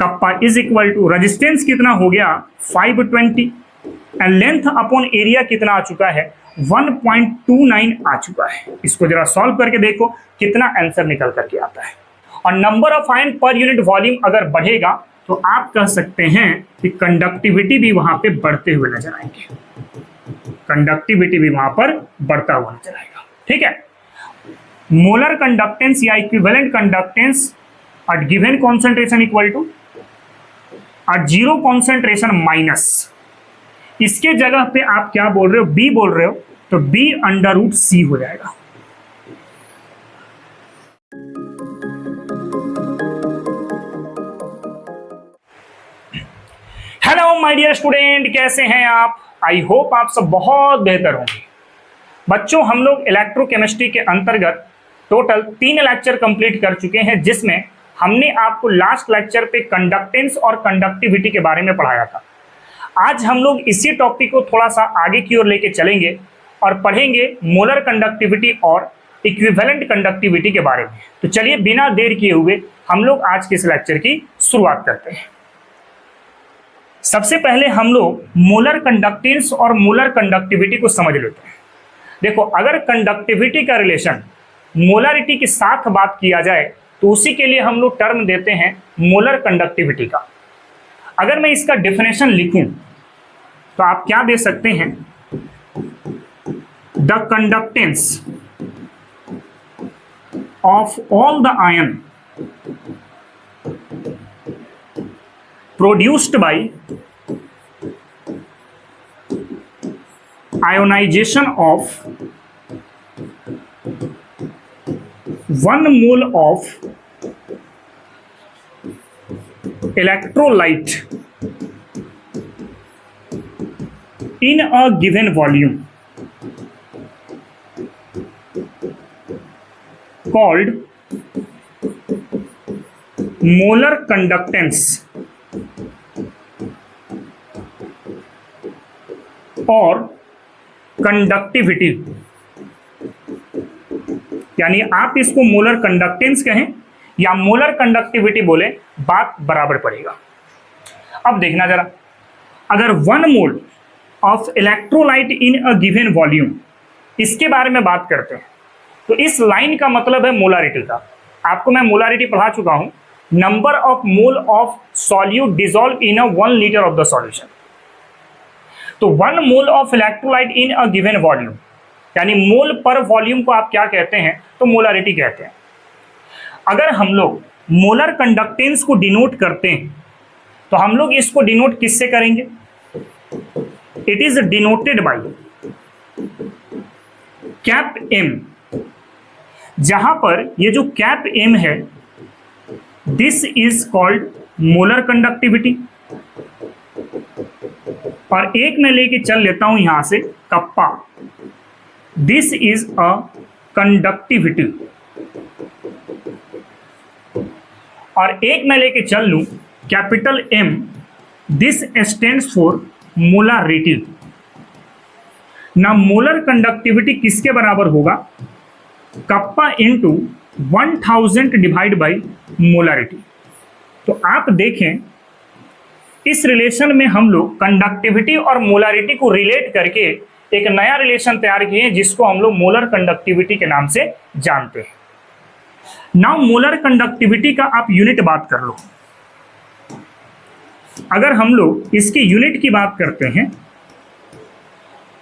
Kappa is equal to resistance कितना हो गया 520 एंड लेंथ अपॉन एरिया कितना आ चुका है 1.29 आ चुका है। इसको जरा सॉल्व करके देखो कितना आंसर निकल करके आता है। और number of ion per unit volume अगर बढ़ेगा तो आप कह सकते हैं कि कंडक्टिविटी भी वहां पे बढ़ते हुए नजर आएंगे, कंडक्टिविटी भी वहां पर बढ़ता हुआ नजर आएगा। ठीक है, मोलर कंडक्टेंस या equivalent conductance at given concentration equal to at zero concentration minus, इसके जगह पे आप क्या बोल रहे हो, बी बोल रहे हो, तो बी अंडर रूट सी हो जाएगा। हेलो माय डियर स्टूडेंट, कैसे हैं आप? आई होप आप सब बहुत बेहतर होंगे। बच्चों, हम लोग इलेक्ट्रोकेमिस्ट्री के अंतर्गत टोटल 3 लेक्चर कंप्लीट कर चुके हैं, जिसमें हमने आपको लास्ट लेक्चर पे कंडक्टेंस और कंडक्टिविटी के बारे में पढ़ाया था। आज हम लोग इसी टॉपिक को थोड़ा सा आगे की ओर लेके चलेंगे और पढ़ेंगे मोलर कंडक्टिविटी और इक्विवेलेंट कंडक्टिविटी के बारे में। तो चलिए बिना देर किए हुए हम लोग आज के इस लेक्चर की शुरुआत करते हैं। सबसे पहले हम लोग मोलर कंडक्टेंस और मोलर कंडक्टिविटी को समझ लेते हैं। देखो, अगर कंडक्टिविटी का रिलेशन मोलरिटी के साथ बात किया जाए तो उसी के लिए हम लोग टर्म देते हैं मोलर कंडक्टिविटी का। अगर मैं इसका डेफिनेशन लिखूं तो आप क्या दे सकते हैं, the conductance of all the ion produced by ionization of 1 mole of electrolyte in a given volume called molar conductance और कंडक्टिविटी। यानी आप इसको मोलर कंडक्टेंस कहें या मोलर कंडक्टिविटी बोले, बात बराबर पड़ेगा। अब देखना जरा, अगर 1 mole of electrolyte in a given volume, इसके बारे में बात करते हैं तो इस लाइन का मतलब है मोलारिटी का। आपको मैं मोलारिटी पढ़ा चुका हूं, number of mole of solute dissolve in a 1 litre of the solution. तो 1 mole of electrolyte in a given volume, यानी मोल पर वॉल्यूम को आप क्या कहते हैं, तो मोलारिटी कहते हैं। अगर हम लोग मोलर कंडक्टेंस को डिनोट करते हैं तो हम लोग इसको डिनोट किससे करेंगे? It is denoted by cap M, जहां पर ये जो कैप एम है, this is called molar conductivity. और एक मैं लेके चल लेता हूं यहां से kappa, this is a conductivity. और एक मैं लेके चल लूं capital M, this stands for molarity. ना मोलर कंडक्टिविटी किसके बराबर होगा? Kappa into 1000 divide by molarity. तो आप देखें, इस रिलेशन में हम लोग कंडक्टिविटी और मोलारिटी को रिलेट करके एक नया रिलेशन तैयार किए हैं, जिसको हम लोग मोलर कंडक्टिविटी के नाम से जानते हैं। नाउ मोलर कंडक्टिविटी का आप यूनिट बात कर लो। अगर हम लोग इसकी यूनिट की बात करते हैं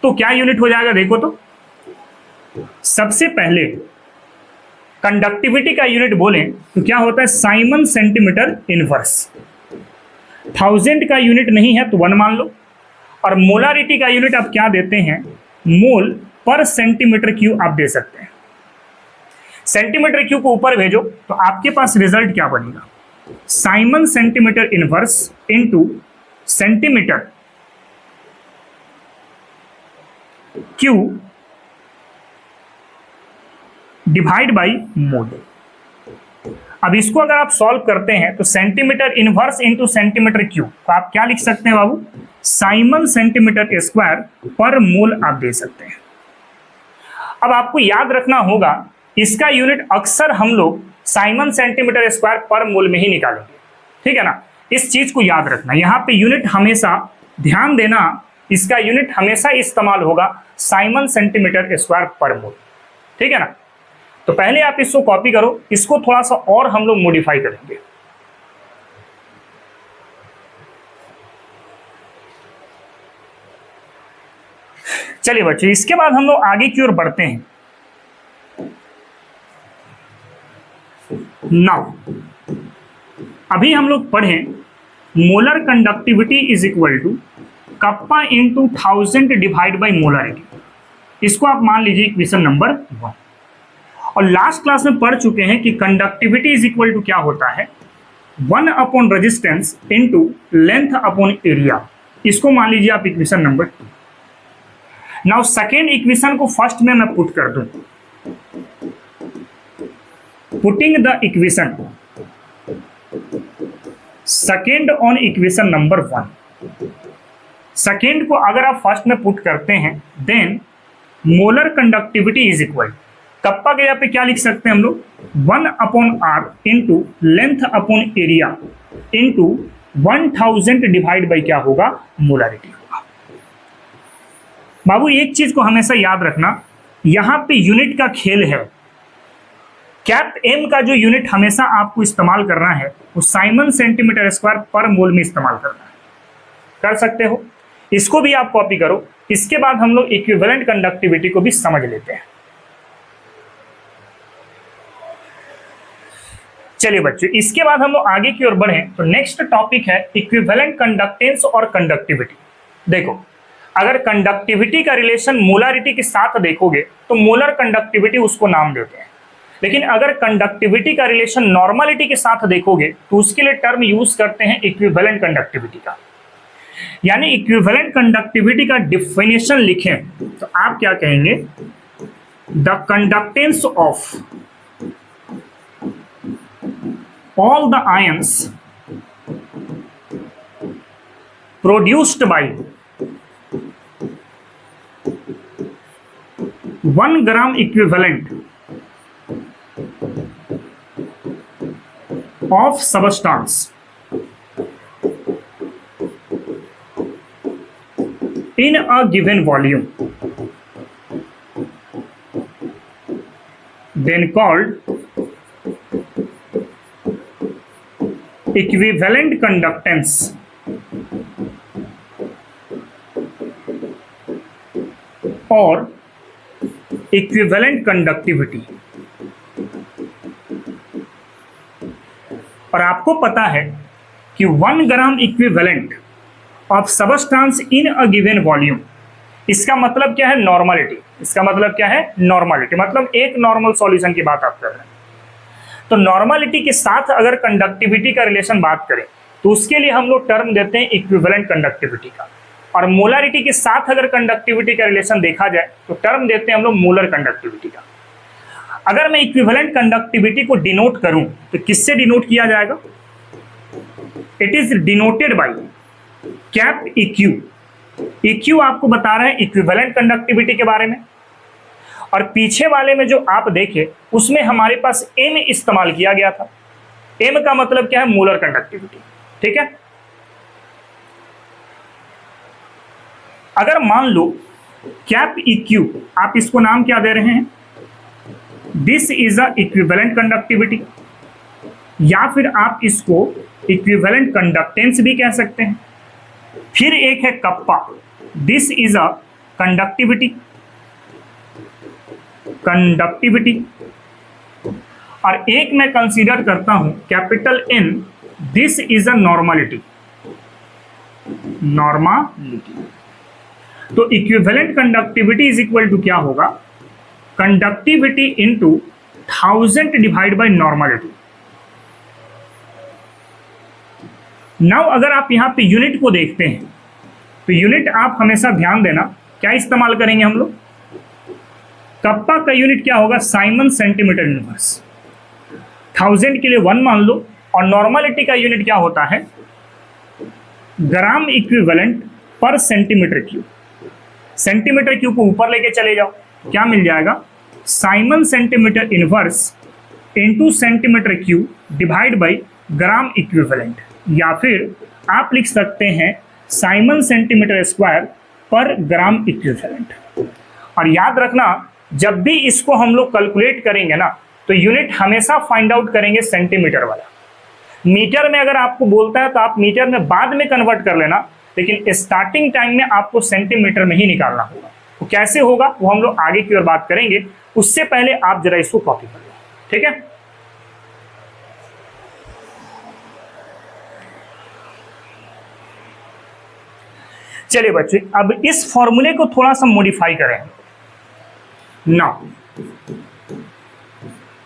तो क्या यूनिट हो जाएगा? देखो तो, सबसे पहले कंडक्टिविटी का यूनिट बोलें तो क्या होता है? Simon centimetre inverse. 1000 का यूनिट नहीं है तो 1 मान लो। और मोलारिटी का यूनिट आप क्या देते हैं? मोल पर सेंटीमीटर क्यूब आप दे सकते हैं। सेंटीमीटर क्यूब को ऊपर भेजो तो आपके पास रिजल्ट क्या बनेगा? Siemens centimetre inverse into centimetre cube divide by mole. अब इसको अगर आप सॉल्व करते हैं तो centimetre inverse into centimetre cube, तो आप क्या लिख सकते हैं बाबू? साइमन सेंटीमीटर स्क्वायर पर मोल आप दे सकते हैं। अब आपको याद रखना होगा, इसका यूनिट अक्सर हम लोग साइमन सेंटीमीटर स्क्वायर पर मोल में ही निकालेंगे। ठीक है ना, इस चीज को याद रखना। यहाँ पे यूनिट हमेशा ध्यान देना, इसका यूनिट हमेशा इस्तेमाल होगा साइमन सेंटीमीटर स्क्वायर पर मोल, ठीक है ना। तो पहले आप इसको कॉपी करो, इसको थोड़ा सा और हम लोग मॉडिफाई करेंगे। चलिए बच्चों, इसके बाद हम लोग आगे की ओर बढ़ते हैं। नाउ अभी हम लोग पढ़े molar conductivity is equal to kappa into 1000 divide by molarity. इसको आप मान लीजिए इक्वेशन नंबर 1। और लास्ट क्लास में पढ़ चुके हैं कि कंडक्टिविटी इज इक्वल टू क्या होता है, 1 upon resistance into length upon area. इसको मान लीजिए आप equation number 2। Now second equation को फर्स्ट में मैं पुट कर दूं, putting the equation second on equation number 1। Second को अगर आप फर्स्ट में पुट करते हैं, then molar conductivity is equal, kappa के यहाँ पे क्या लिख सकते हैं हम लोग, 1 upon R into length upon area into 1000 divide by क्या होगा, मोलरिटी होगा। बाबू एक चीज को हमेशा याद रखना, यहां पे यूनिट का खेल है। कैप एम का जो यूनिट हमेशा आपको इस्तेमाल करना है वो साइमन सेंटीमीटर स्क्वायर पर मोल में इस्तेमाल करना है। कर सकते हो, इसको भी आप कॉपी करो। इसके बाद हम लोग इक्विवेलेंट कंडक्टिविटी को भी समझ लेते हैं। चलिए बच्चों, इसके बाद हम लोग आगे की ओर बढ़े तो नेक्स्ट टॉपिक है इक्विवेलेंट कंडक्टेंस और कंडक्टिविटी। देखो, अगर कंडक्टिविटी का रिलेशन मोलारिटी के साथ देखोगे तो मोलर कंडक्टिविटी उसको नाम देते हैं, लेकिन अगर कंडक्टिविटी का रिलेशन नॉर्मलिटी के साथ देखोगे तो उसके लिए टर्म यूज करते हैं इक्विवेलेंट कंडक्टिविटी का। यानी इक्विवेलेंट कंडक्टिविटी का डिफिनेशन लिखें तो आप क्या कहेंगे, the conductance of all the ions produced by 1 gram equivalent of substance in a given volume then called equivalent conductance or equivalent conductivity। और आपको पता है कि 1 gram equivalent of substance in a given volume, इसका मतलब क्या है, normality. इसका मतलब क्या है, नॉर्मलिटी, मतलब एक नॉर्मल सॉल्यूशन की बात आप कर रहे हैं। तो नॉर्मलिटी के साथ अगर कंडक्टिविटी का रिलेशन बात करें तो उसके लिए हम लोग टर्म देते हैं इक्विवेलेंट कंडक्टिविटी का, और मोलारिटी के साथ अगर कंडक्टिविटी का रिलेशन देखा जाए तो टर्म देते हैं हम लोग मोलर कंडक्टिविटी का। अगर मैं इक्विवेलेंट कंडक्टिविटी को डिनोट करूं तो किससे डिनोट किया जाएगा, it is denoted by cap EQ. EQ आपको बता रहे हैं इक्विवेलेंट कंडक्टिविटी के बारे में, और पीछे वाले में जो आप देखे उसमें हमारे पास एम इस्तेमाल किया गया था। एम का मतलब क्या है, मोलर कंडक्टिविटी, ठीक है। अगर मान लो कैप इक्यू, आप इसको नाम क्या दे रहे हैं, this is a equivalent conductivity, या फिर आप इसको इक्विवेलेंट कंडक्टेंस भी कह सकते हैं। फिर एक है kappa, this is a conductivity, और एक मैं कंसीडर करता हूं capital N, this is a normality. तो equivalent conductivity is equal to क्या होगा, conductivity into 1000 divide by normality. Now अगर आप यहां पे यूनिट को देखते हैं तो यूनिट आप हमेशा ध्यान देना क्या इस्तेमाल करेंगे हम लोग, कप्पा का यूनिट क्या होगा, साइमन सेंटीमीटर इनवर्स। 1000 के लिए 1 मान लो, और नॉर्मलिटी का यूनिट क्या होता है, ग्राम इक्विवेलेंट पर सेंटीमीटर क्यूब। सेंटीमीटर क्यूब को ऊपर लेके चले जाओ, क्या मिल जाएगा, Simon centimetre inverse into centimetre cube divide by gram equivalent. या फिर आप लिख सकते हैं साइमन सेंटीमीटर स्क्वायर पर ग्राम इक्विवेलेंट। और याद रखना, जब भी इसको हम लोग कैलकुलेट करेंगे ना, तो यूनिट हमेशा फाइंड आउट करेंगे सेंटीमीटर वाला। मीटर में अगर आपको बोलता है तो आप मीटर में बाद में कन्वर्ट कर लेना, लेकिन स्टार्टिंग टाइम में आपको सेंटीमीटर में ही निकालना होगा। तो कैसे होगा वो हम लोग आगे की ओर बात करेंगे, उससे पहले आप जरा इसको कॉपी कर लो, ठीक है। चलिए बच्चे, अब इस फॉर्मूले को थोड़ा सा मॉडिफाई करें। नाउ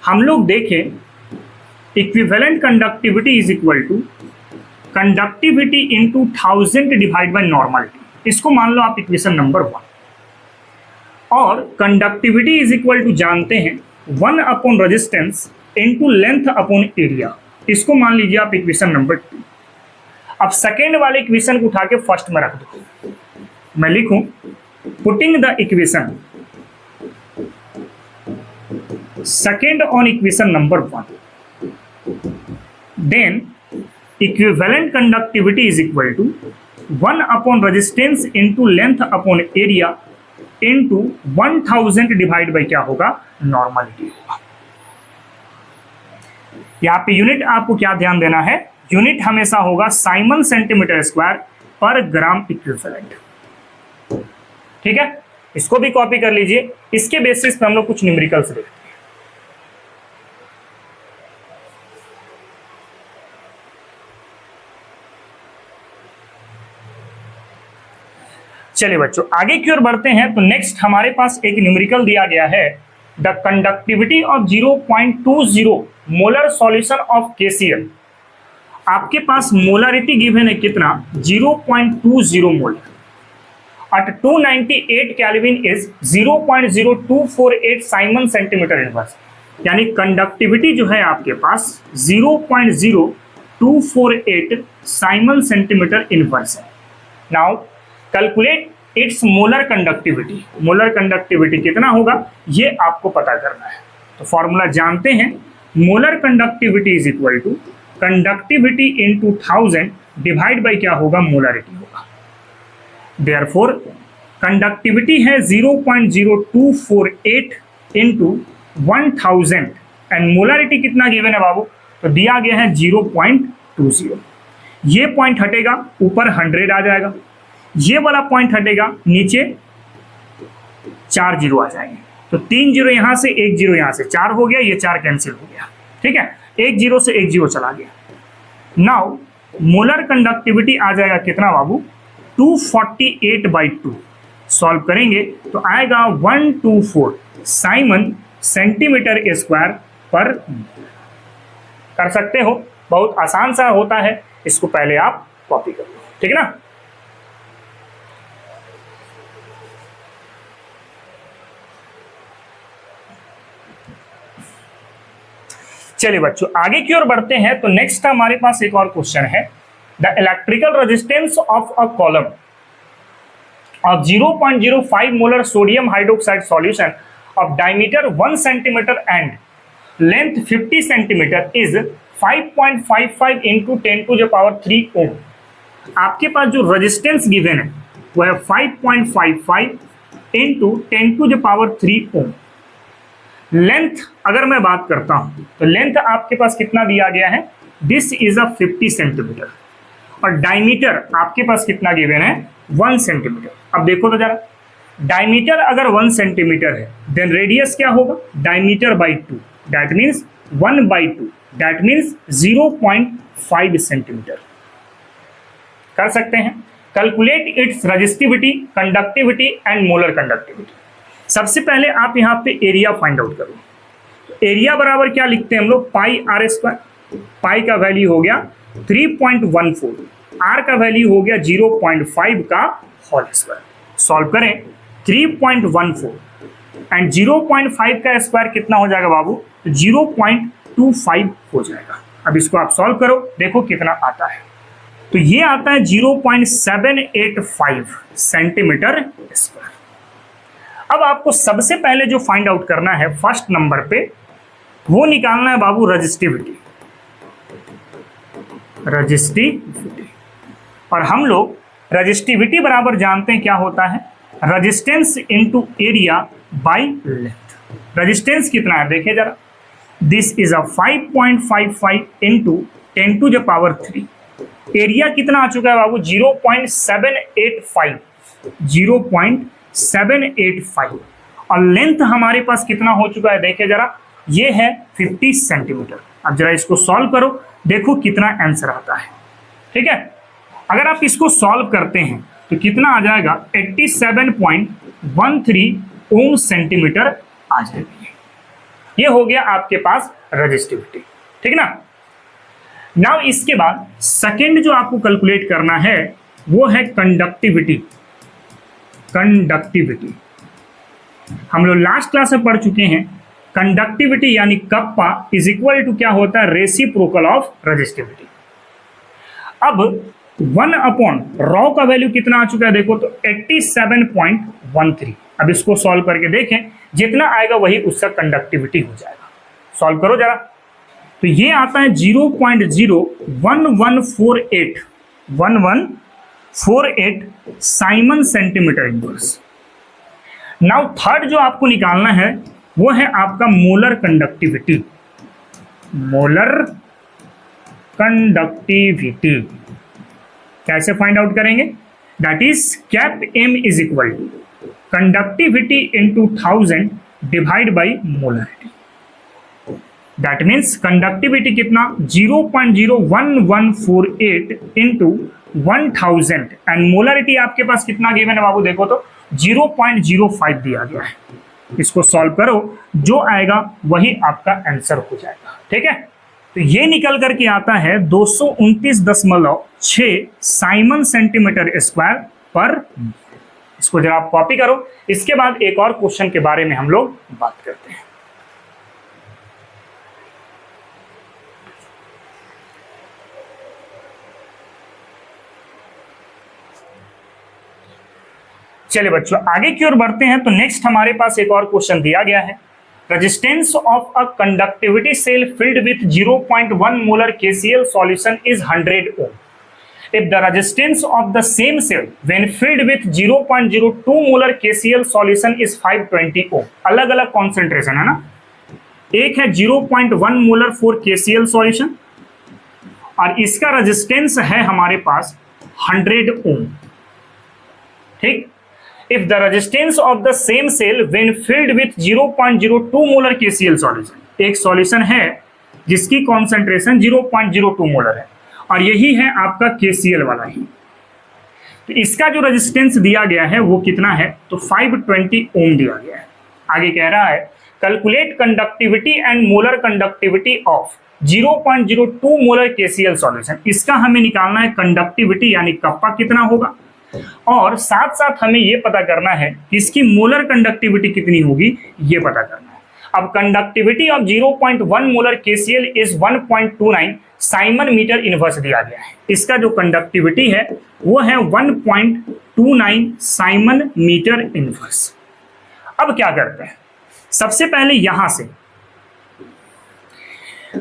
हम लोग देखें, equivalent conductivity is equal to conductivity into 1000 divide by normality. इसको मान लो आप इक्वेशन नंबर 1। और कंडक्टिविटी इज इक्वल टू जानते हैं 1 upon resistance into length upon area. इसको मान लीजिए आप इक्वेशन नंबर 2। अब सेकेंड वाले इक्वेशन को उठा के फर्स्ट में रख दो। मैं लिखूं putting the equation second on equation number 1, then equivalent conductivity is equal to 1 upon resistance into length upon area into 1000 divide by क्या होगा, नॉर्मलिटी होगा। यहां पे यूनिट आपको क्या ध्यान देना है, यूनिट हमेशा होगा साइमन सेंटीमीटर स्क्वायर पर ग्राम इक्विवेलेंट, ठीक है। इसको भी कॉपी कर लीजिए। इसके बेसिस पे हम लोग कुछ न्यूमेरिकल्स देखते हैं। चलिए बच्चों, आगे की ओर बढ़ते हैं। तो नेक्स्ट हमारे पास एक न्यूमेरिकल दिया गया है, the conductivity of 0.20 molar solution of KCl। आपके पास मोलरिटी गिवन है कितना, 0.20 molar at 298 kelvin is 0.0248 Simon centimetre inverse. यानी कंडक्टिविटी जो है आपके पास 0.0248 साइमन सेंटीमीटर इनवर्स है। Now calculate its molar conductivity. Molar conductivity कितना होगा ये आपको पता करना है। तो फॉर्मूला जानते हैं, molar conductivity is equal to conductivity into 1000 divide by क्या होगा, मोलरिटी होगा। देयरफॉर कंडक्टिविटी है 0.0248 इंटू 1000 एंड मोलरिटी कितना गिवन है बाबू, तो दिया गया है 0.20। ये पॉइंट हटेगा, ऊपर 100 आ जाएगा। ये वाला पॉइंट हटेगा, नीचे 4 जीरो आ जाएंगे। तो 3 जीरो यहां से, 1 जीरो यहां से, 4 हो गया, ये 4 कैंसिल हो गया, ठीक है। 1 जीरो से 1 जीरो चला गया। नाउ मोलर कंडक्टिविटी आ जाएगा कितना बाबू, 248/2। सॉल्व करेंगे तो आएगा 124 साइमन सेंटीमीटर स्क्वायर पर। कर सकते हो, बहुत आसान सा होता है। इसको पहले आप कॉपी कर लो, ठीक है ना। चलिए बच्चों, आगे की ओर बढ़ते हैं। तो नेक्स्ट हमारे पास एक और क्वेश्चन है, the electrical resistance of a column of 0.05 molar sodium hydroxide solution of diameter 1 centimetre and length 50 centimetre is 5.55 into 10⁻³ ओम। आपके पास जो रेजिस्टेंस गिवन है वो है 5.55 इंटू 10⁻³ ओम। लेंथ अगर मैं बात करता हूं तो लेंथ आपके पास कितना दिया गया है, दिस इज अ 50 सेंटीमीटर। और डायमीटर आपके पास कितना गिवन है, 1 सेंटीमीटर। अब देखो तो जरा, डायमीटर अगर 1 सेंटीमीटर है देन रेडियस क्या होगा, diameter by 2, that means 1/2, that means 0.5 centimetre. कर सकते हैं। Calculate its resistivity, conductivity and molar conductivity. सबसे पहले आप यहाँ पे एरिया फाइंड आउट करो। एरिया बराबर क्या लिखते हैं हम लोग, πr²। पाई का वैल्यू हो गया 3.14, आर का वैल्यू हो गया 0.5 का होल स्क्वायर। सॉल्व करें 3.14 एंड 0.5 का स्क्वायर कितना हो जाएगा बाबू, 0.25 हो जाएगा। अब इसको आप सॉल्व करो, देखो कितना आता है। तो ये आता है 0.785 सेंटीमीटर स्क्वायर। अब आपको सबसे पहले जो फाइंड आउट करना है फर्स्ट नंबर पे, वो निकालना है बाबू रेजिस्टिविटी। रजिस्टिविटी। और हम लोग रजिस्टिविटी बराबर जानते हैं क्या होता है, resistance into area by length. Resistance कितना है देखिए जरा, this is a 5.55 into 10 to the power 3। Area कितना आ चुका है बाबू, 0.785, 0.785। और लेंथ हमारे पास कितना हो चुका है देखिए जरा, ये है 50 सेंटीमीटर। अब जरा इसको सॉल्व करो, देखो कितना आंसर आता है। ठीक है, अगर आप इसको सॉल्व करते हैं तो कितना आ जाएगा, 87.13 ओम सेंटीमीटर आ जाएगी। ये हो गया आपके पास रेजिस्टिविटी। ठीक ना। नाउ इसके बाद सेकंड जो आपको कैलकुलेट करना है वो है कंडक्टिविटी। कंडक्टिविटी हम लोग लास्ट क्लास में पढ़ चुके हैं। कंडक्टिविटी यानी कप्पा इज इक्वल टू क्या होता है, रेसिप्रोकल ऑफ रेजिस्टिविटी। अब 1 अपॉन रॉ का वैल्यू कितना आ चुका है देखो, तो 87.13। अब इसको सॉल्व करके देखें, जितना आएगा वही उसका कंडक्टिविटी हो जाएगा। सॉल्व करो जरा, तो ये आता है 0.01148 siemens centimetre inverse. Now third जो आपको निकालना है वो है आपका मोलर कंडक्टिविटी। मोलर कंडक्टिविटी कैसे फाइंड आउट करेंगे, that is cap M is equal to conductivity into 1000 divide by molarity. That means conductivity कितना, 0.01148 इंटू 1000 एंड मोलरिटी आपके पास कितना गिवन है बाबू देखो तो 0.05 दिया गया है। इसको सॉल्व करो, जो आएगा वही आपका आंसर हो जाएगा। ठीक है, तो ये निकल करके आता है 229.6 साइमन सेंटीमीटर स्क्वायर पर। इसको जरा आप कॉपी करो। इसके बाद एक और क्वेश्चन के बारे में हम लोग बात करते हैं। चलिए बच्चों आगे की ओर बढ़ते हैं। तो नेक्स्ट हमारे पास एक और क्वेश्चन दिया गया है, resistance of a conductivity cell filled with 0.1 molar KCl solution is 100 ohm. If the resistance of the same cell when filled with 0.02 molar KCl solution is 520 ohm. अलग अलग कॉन्सेंट्रेशन है ना, एक है 0.1 मोलर फॉर KCl solution और इसका resistance है हमारे पास 100 ohm। ठीक, if the resistance of the same cell when filled with 0.02 molar KCl solution, एक सॉल्यूशन है जिसकी कॉन्सेंट्रेशन 0.02 मोलर है और यही है आपका KCl वाला ही, तो इसका जो रेजिस्टेंस दिया गया है वो कितना है, तो 520 ओम दिया गया है। आगे कह रहा है calculate conductivity and molar conductivity of 0.02 molar KCl solution. इसका हमें निकालना है कंडक्टिविटी यानी कप्पा कितना होगा, और साथ साथ हमें यह पता करना है कि इसकी मोलर कंडक्टिविटी कितनी होगी, ये पता करना है। अब conductivity of 0.1 molar KCl is 1.29 siemens metre inverse दिया गया है। इसका जो कंडक्टिविटी है वो है 1.29 साइमन मीटर इनवर्स। अब क्या करते हैं, सबसे पहले यहां से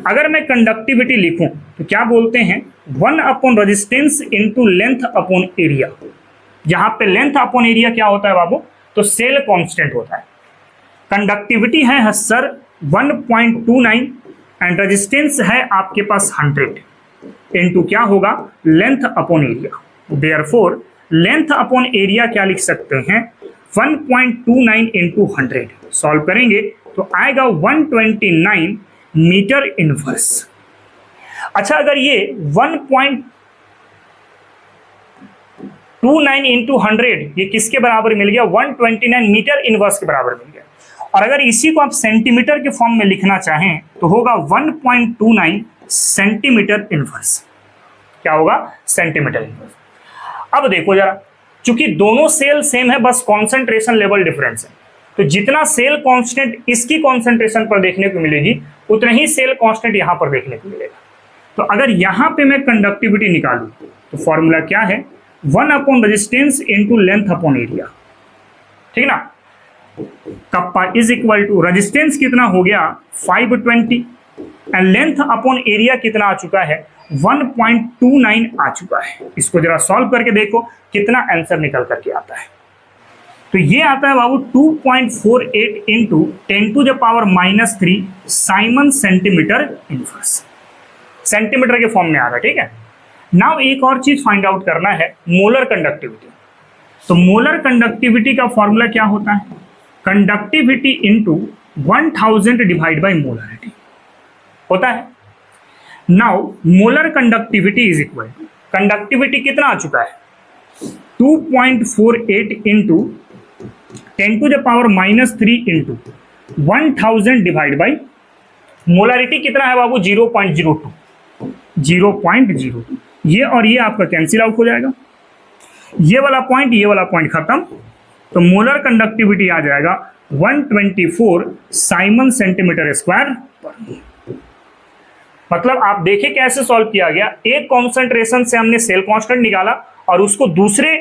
अगर मैं कंडक्टिविटी लिखूं तो क्या बोलते हैं, 1 upon resistance into length upon area. जहां पे लेंथ अपॉन एरिया क्या होता है बाबू, तो सेल कांस्टेंट होता है। कंडक्टिविटी है सर 1.29 एंड रेजिस्टेंस है आपके पास 100 इंटू क्या होगा, length upon area. Therefore length upon area क्या लिख सकते हैं, 1.29 इंटू 100। सॉल्व करेंगे तो आएगा 129 मीटर इनवर्स। अच्छा, अगर ये 1.29 इंटू 100 ये किसके बराबर मिल गया, 129 मीटर इनवर्स के बराबर मिल गया। और अगर इसी को आप सेंटीमीटर के फॉर्म में लिखना चाहें तो होगा 1.29 सेंटीमीटर इनवर्स। क्या होगा, सेंटीमीटर इनवर्स। अब देखो जरा, चूंकि दोनों सेल सेम है, बस कॉन्सेंट्रेशन लेवल डिफरेंस है, तो जितना सेल कांस्टेंट इसकी कॉन्सेंट्रेशन पर देखने को मिलेगी उतना ही सेल कांस्टेंट यहां पर देखने को मिलेगा। तो अगर यहां पे मैं कंडक्टिविटी निकालूं तो फॉर्मूला क्या है, 1 upon resistance into length upon area. ठीक ना, kappa is equal to resistance कितना हो गया 520 एंड लेंथ अपॉन एरिया कितना आ चुका है, 1.29 आ चुका है। इसको जरा सॉल्व करके देखो कितना आंसर निकल करके आता है। तो ये आता है बाबू 2.48 into 10⁻³ Simon centimetre inverse, centimetre के फॉर्म में आ रहा है। ठीक है, नाउ एक और चीज फाइंड आउट करना है, मोलर कंडक्टिविटी। तो मोलर कंडक्टिविटी का फॉर्मूला क्या होता है, conductivity into 1000 divide by molarity होता है। Now molar conductivity is equal to, conductivity कितना आ चुका है, 2.48 into 10⁻³ into 1000 divide by molarity कितना है बाबू, 0.02, 0.02। ये और ये आपका कैंसिल आउट हो जाएगा, ये वाला पॉइंट खत्म। तो मोलर कंडक्टिविटी आ जाएगा 124 साइमन सेंटीमीटर स्क्वायर पर मोल। मतलब आप देखिए कैसे सॉल्व किया गया, एक कॉन्सेंट्रेशन से हमने सेल कांस्टेंट निकाला और उसको दूसरे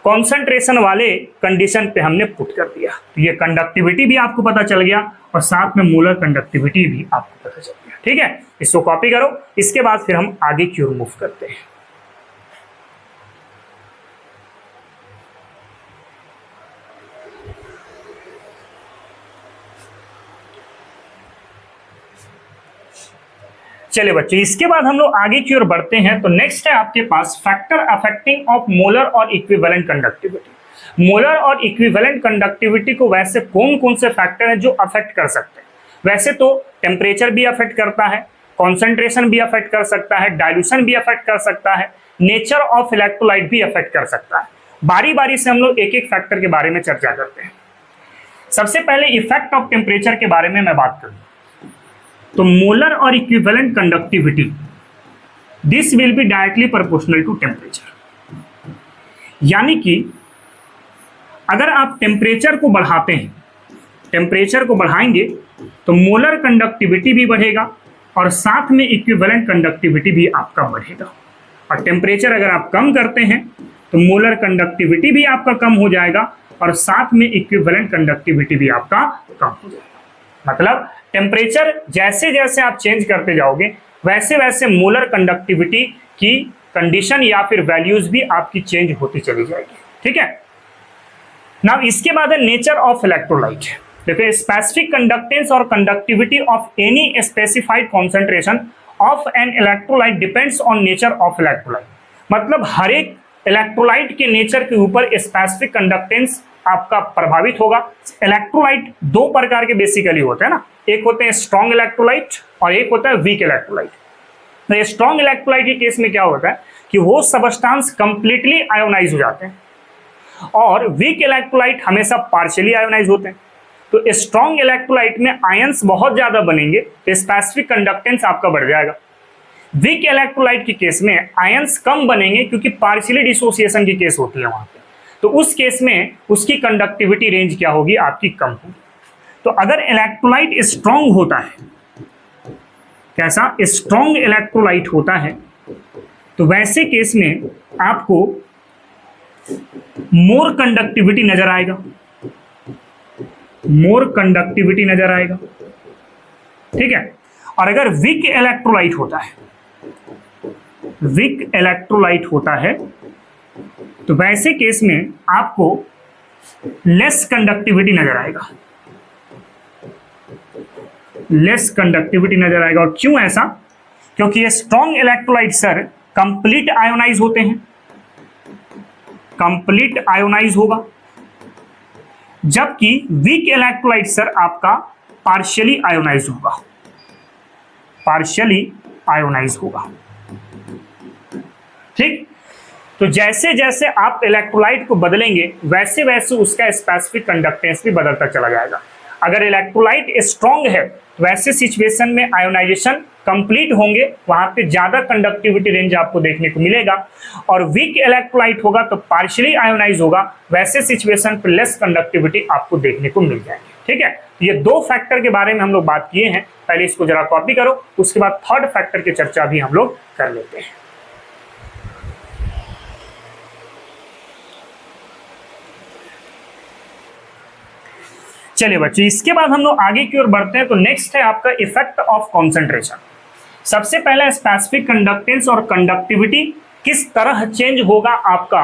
कॉन्सेंट्रेशन वाले कंडीशन पे हमने पुट कर दिया। तो ये कंडक्टिविटी भी आपको पता चल गया और साथ में मोलर कंडक्टिविटी भी आपको पता चल गया। ठीक है, इसको कॉपी करो, इसके बाद फिर हम आगे की ओर मूव करते हैं। चलिए बच्चों, इसके बाद हम लोग आगे की ओर बढ़ते हैं। तो नेक्स्ट है आपके पास फैक्टर अफेक्टिंग ऑफ मोलर और इक्विवेलेंट कंडक्टिविटी। मोलर और इक्विवेलेंट कंडक्टिविटी को वैसे कौन कौन से फैक्टर हैं जो अफेक्ट कर सकते हैं। वैसे तो टेम्परेचर भी अफेक्ट करता है, कॉन्सेंट्रेशन भी अफेक्ट कर सकता है, डाइल्यूशन भी अफेक्ट कर सकता है, नेचर ऑफ इलेक्ट्रोलाइट भी अफेक्ट कर सकता है। बारी बारी से हम लोग एक एक फैक्टर के बारे में चर्चा करते हैं। सबसे पहले इफेक्ट ऑफ टेम्परेचर के बारे में मैं बात करूं तो मोलर और equivalent conductivity this will be directly proportional to temperature. यानी कि अगर आप टेम्परेचर को बढ़ाते हैं, टेम्परेचर को बढ़ाएंगे तो मोलर कंडक्टिविटी भी बढ़ेगा और साथ में इक्विवेलेंट कंडक्टिविटी भी आपका बढ़ेगा। और टेम्परेचर अगर आप कम करते हैं तो मोलर कंडक्टिविटी भी आपका कम हो जाएगा और साथ में इक्विवेलेंट कंडक्टिविटी भी आपका कम हो जाएगा। मतलब टेम्परेचर जैसे जैसे आप चेंज करते जाओगे वैसे वैसे मोलर कंडक्टिविटी की कंडीशन या फिर वैल्यूज भी आपकी चेंज होती चली जाएगी। ठीक है, नाउ इसके बाद है नेचर ऑफ इलेक्ट्रोलाइट। देखो, स्पेसिफिक कंडक्टेंस और conductivity of any specified concentration of an electrolyte depends on nature of electrolyte. मतलब हर एक इलेक्ट्रोलाइट के नेचर के ऊपर स्पेसिफिक कंडक्टेंस आपका प्रभावित होगा। इलेक्ट्रोलाइट दो प्रकार के बेसिकली होते हैं ना, एक होते हैं स्ट्रॉन्ग इलेक्ट्रोलाइट और एक होता है वीक इलेक्ट्रोलाइट। तो स्ट्रॉन्ग इलेक्ट्रोलाइट के केस में क्या होता है कि वो सबस्टांस कंप्लीटली आयोनाइज हो जाते हैं और वीक इलेक्ट्रोलाइट हमेशा पार्शियली आयोनाइज होते हैं। तो स्ट्रॉन्ग इलेक्ट्रोलाइट में आयंस बहुत ज्यादा बनेंगे तो स्पेसिफिक कंडक्टेंस आपका बढ़ जाएगा। वीक इलेक्ट्रोलाइट के केस में आयंस कम बनेंगे क्योंकि पार्शियली डिसोसिएशन की केस होती है वहां पे, तो उस केस में उसकी कंडक्टिविटी रेंज क्या होगी, आपकी कम होगी। तो अगर इलेक्ट्रोलाइट स्ट्रॉन्ग होता है, कैसा स्ट्रॉन्ग इलेक्ट्रोलाइट होता है, तो वैसे केस में आपको मोर कंडक्टिविटी नजर आएगा, मोर कंडक्टिविटी नजर आएगा। ठीक है, और अगर वीक इलेक्ट्रोलाइट होता है, वीक इलेक्ट्रोलाइट होता है तो वैसे केस में आपको लेस कंडक्टिविटी नजर आएगा, लेस कंडक्टिविटी नजर आएगा। और क्यों ऐसा, क्योंकि ये strong electrolyte sir complete ionize होते हैं, कंप्लीट आयोनाइज होगा, जबकि वीक इलेक्ट्रोलाइट सर आपका पार्शियली आयोनाइज होगा, पार्शियली आयोनाइज होगा। ठीक, तो जैसे जैसे आप इलेक्ट्रोलाइट को बदलेंगे वैसे वैसे उसका स्पेसिफिक कंडक्टेंस भी बदलता चला जाएगा। अगर इलेक्ट्रोलाइट स्ट्रॉन्ग है तो वैसे सिचुएशन में आयोनाइजेशन कंप्लीट होंगे, वहां पे ज्यादा कंडक्टिविटी रेंज आपको देखने को मिलेगा। और वीक इलेक्ट्रोलाइट होगा तो पार्शियली आयोनाइज होगा, वैसे सिचुएशन पर लेस कंडक्टिविटी आपको देखने को मिल जाएगी। ठीक है, ये दो फैक्टर के बारे में हम लोग बात किए हैं, पहले इसको जरा कॉपी करो, उसके बाद थर्ड फैक्टर की चर्चा भी हम लोग कर लेते हैं। चलिए बच्चों, इसके बाद हम लोग आगे की ओर बढ़ते हैं। तो नेक्स्ट है आपका इफेक्ट ऑफ कॉन्सेंट्रेशन। सबसे पहले स्पेसिफिक कंडक्टेंस और कंडक्टिविटी किस तरह चेंज होगा आपका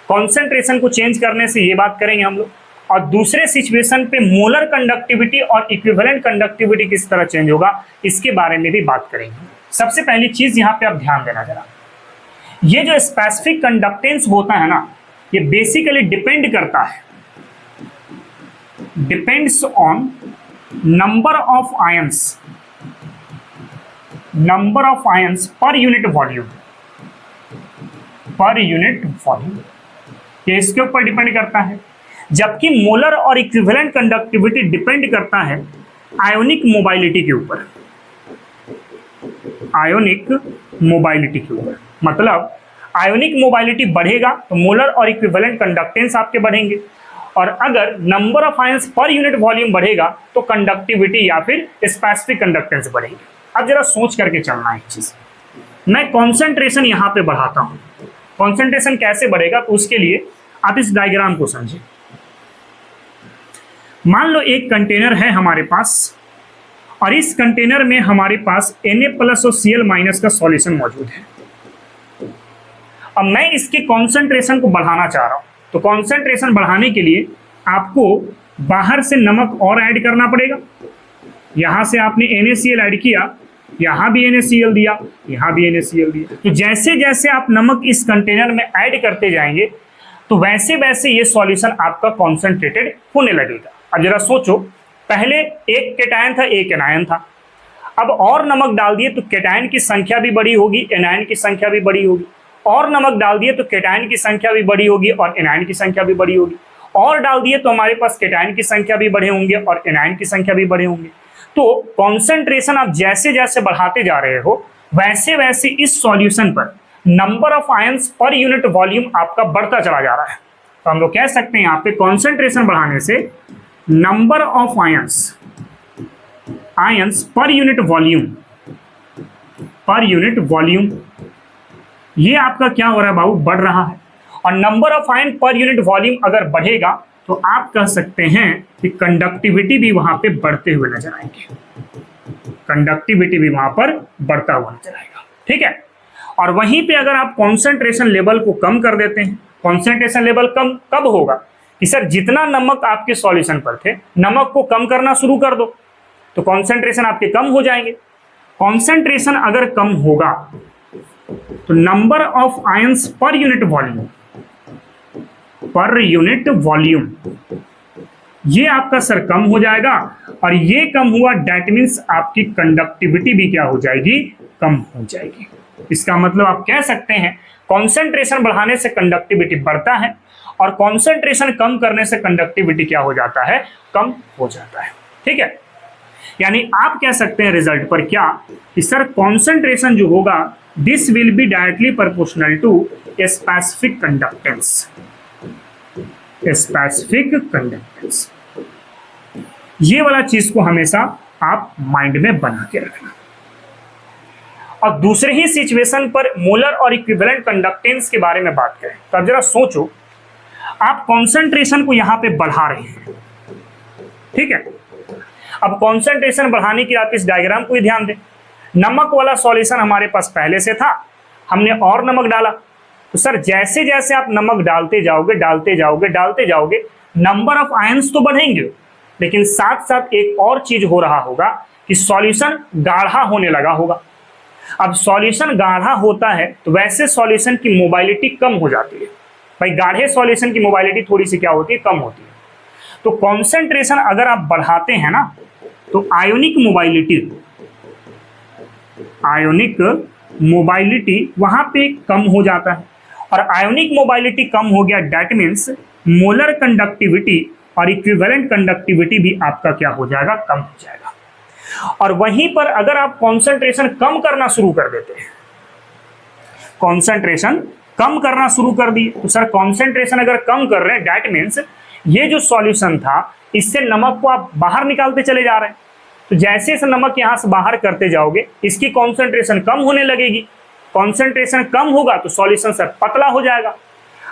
कॉन्सेंट्रेशन को चेंज करने से, ये बात करेंगे हम लोग। और दूसरे सिचुएशन पे मोलर कंडक्टिविटी और इक्विवेलेंट कंडक्टिविटी किस तरह चेंज होगा, इसके बारे में भी बात करेंगे। सबसे पहली चीज यहाँ पे आप ध्यान देना जरा, ये जो स्पेसिफिक कंडक्टेंस होता है ना, ये बेसिकली डिपेंड करता है, depends on number of ions per unit volume, ये इसके ऊपर डिपेंड करता है। जबकि मोलर और इक्विवेलेंट कंडक्टिविटी डिपेंड करता है आयोनिक मोबाइलिटी के ऊपर, मतलब आयोनिक मोबाइलिटी बढ़ेगा तो मोलर और इक्विवेलेंट कंडक्टेंस आपके बढ़ेंगे, और अगर number of ions per unit volume बढ़ेगा तो कंडक्टिविटी या फिर स्पेसिफिक कंडक्टेंस बढ़ेगी। अब जरा सोच करके चलना है एक चीज, मैं कॉन्सेंट्रेशन यहां पे बढ़ाता हूं, कॉन्सेंट्रेशन कैसे बढ़ेगा, तो उसके लिए आप इस डायग्राम को समझें। मान लो एक कंटेनर है हमारे पास, और इस कंटेनर में हमारे पास Na प्लस और Cl माइनस का सॉल्यूशन मौजूद है। अब मैं इसके कॉन्सेंट्रेशन को बढ़ाना चाह रहा हूं, तो कॉन्सेंट्रेशन बढ़ाने के लिए आपको बाहर से नमक और ऐड करना पड़ेगा। यहां से आपने NaCl ऐड किया, यहां भी NaCl दिया, यहां भी NaCl दिया। तो जैसे जैसे आप नमक इस कंटेनर में ऐड करते जाएंगे तो वैसे वैसे ये सॉल्यूशन आपका कॉन्सेंट्रेटेड होने लगेगा। अब जरा सोचो, पहले एक केटायन था, एक एनायन था, अब और नमक डाल दिए तो केटायन की संख्या भी बड़ी होगी, एनायन की संख्या भी बड़ी होगी, और नमक डाल दिए तो केटायन की संख्या भी बड़ी होगी और एनायन की संख्या भी बड़ी होगी, और डाल दिए तो हमारे पास केटायन की संख्या भी बढ़े होंगे और एनायन की संख्या भी बढ़े होंगे। तो कॉन्सेंट्रेशन आप जैसे जैसे बढ़ाते जा रहे हो वैसे वैसे इस सॉल्यूशन पर number of ions per unit volume आपका बढ़ता चला जा रहा है। तो हम लोग कह सकते हैं यहाँ पे कॉन्सेंट्रेशन बढ़ाने से number of ions per unit volume ये आपका क्या हो रहा है बाबू, बढ़ रहा है। और number of ion per unit volume अगर बढ़ेगा तो आप कह सकते हैं कि कंडक्टिविटी भी वहां पे बढ़ते हुए नजर आएंगे, कंडक्टिविटी भी वहां पर बढ़ता हुआ नजर आएगा। ठीक है, और वहीं पे अगर आप कॉन्सेंट्रेशन लेवल को कम कर देते हैं, कॉन्सेंट्रेशन लेवल कम कब होगा कि सर जितना नमक आपके सॉल्यूशन पर थे, नमक को कम करना शुरू कर दो तो कॉन्सेंट्रेशन आपके कम हो जाएंगे। कॉन्सेंट्रेशन अगर कम होगा तो number of ions per unit volume ये आपका सर कम हो जाएगा, और ये कम हुआ दैट मीन्स आपकी कंडक्टिविटी भी क्या हो जाएगी, कम हो जाएगी। इसका मतलब आप कह सकते हैं कॉन्सेंट्रेशन बढ़ाने से कंडक्टिविटी बढ़ता है और कॉन्सेंट्रेशन कम करने से कंडक्टिविटी क्या हो जाता है, कम हो जाता है। ठीक है, यानी आप कह सकते हैं रिजल्ट पर क्या कि सर कॉन्सेंट्रेशन जो होगा this will be directly proportional to specific conductance. ये वाला चीज को हमेशा आप माइंड में बना के रखना। और दूसरे ही सिचुएशन पर मोलर और इक्विवेलेंट कंडक्टेंस के बारे में बात करें तो अब जरा सोचो, आप कॉन्सेंट्रेशन को यहां पे बढ़ा रहे हैं। ठीक है, अब कॉन्सेंट्रेशन बढ़ाने की आप इस डायग्राम को ही ध्यान दें। नमक वाला सॉल्यूशन हमारे पास पहले से था, हमने और नमक डाला, तो सर जैसे जैसे आप नमक डालते जाओगे नंबर ऑफ आयंस तो बढ़ेंगे, लेकिन साथ साथ एक और चीज हो रहा होगा कि सॉल्यूशन गाढ़ा होने लगा होगा। अब सॉल्यूशन गाढ़ा होता है तो वैसे सॉल्यूशन की मोबाइलिटी कम हो जाती है। भाई गाढ़े सॉल्यूशन की मोबाइलिटी थोड़ी सी क्या होती है, कम होती है। तो कॉन्सेंट्रेशन अगर आप बढ़ाते हैं ना तो आयोनिक मोबाइलिटी वहां पे कम हो जाता है, और आयोनिक मोबाइलिटी कम हो गया दैट मीन्स मोलर कंडक्टिविटी और इक्विवेलेंट कंडक्टिविटी भी आपका क्या हो जाएगा, कम हो जाएगा। और वहीं पर अगर आप कॉन्सेंट्रेशन कम करना शुरू कर देते हैं, कॉन्सेंट्रेशन कम करना शुरू कर दिए, तो सर कॉन्सेंट्रेशन अगर कम कर रहे हैं दैट मीन्स ये जो सॉल्यूशन था इससे नमक को आप बाहर निकालते चले जा रहे हैं। तो जैसे जैसे नमक यहां से बाहर करते जाओगे इसकी कॉन्सेंट्रेशन कम होने लगेगी। कॉन्सेंट्रेशन कम होगा तो सॉल्यूशन सर पतला हो जाएगा।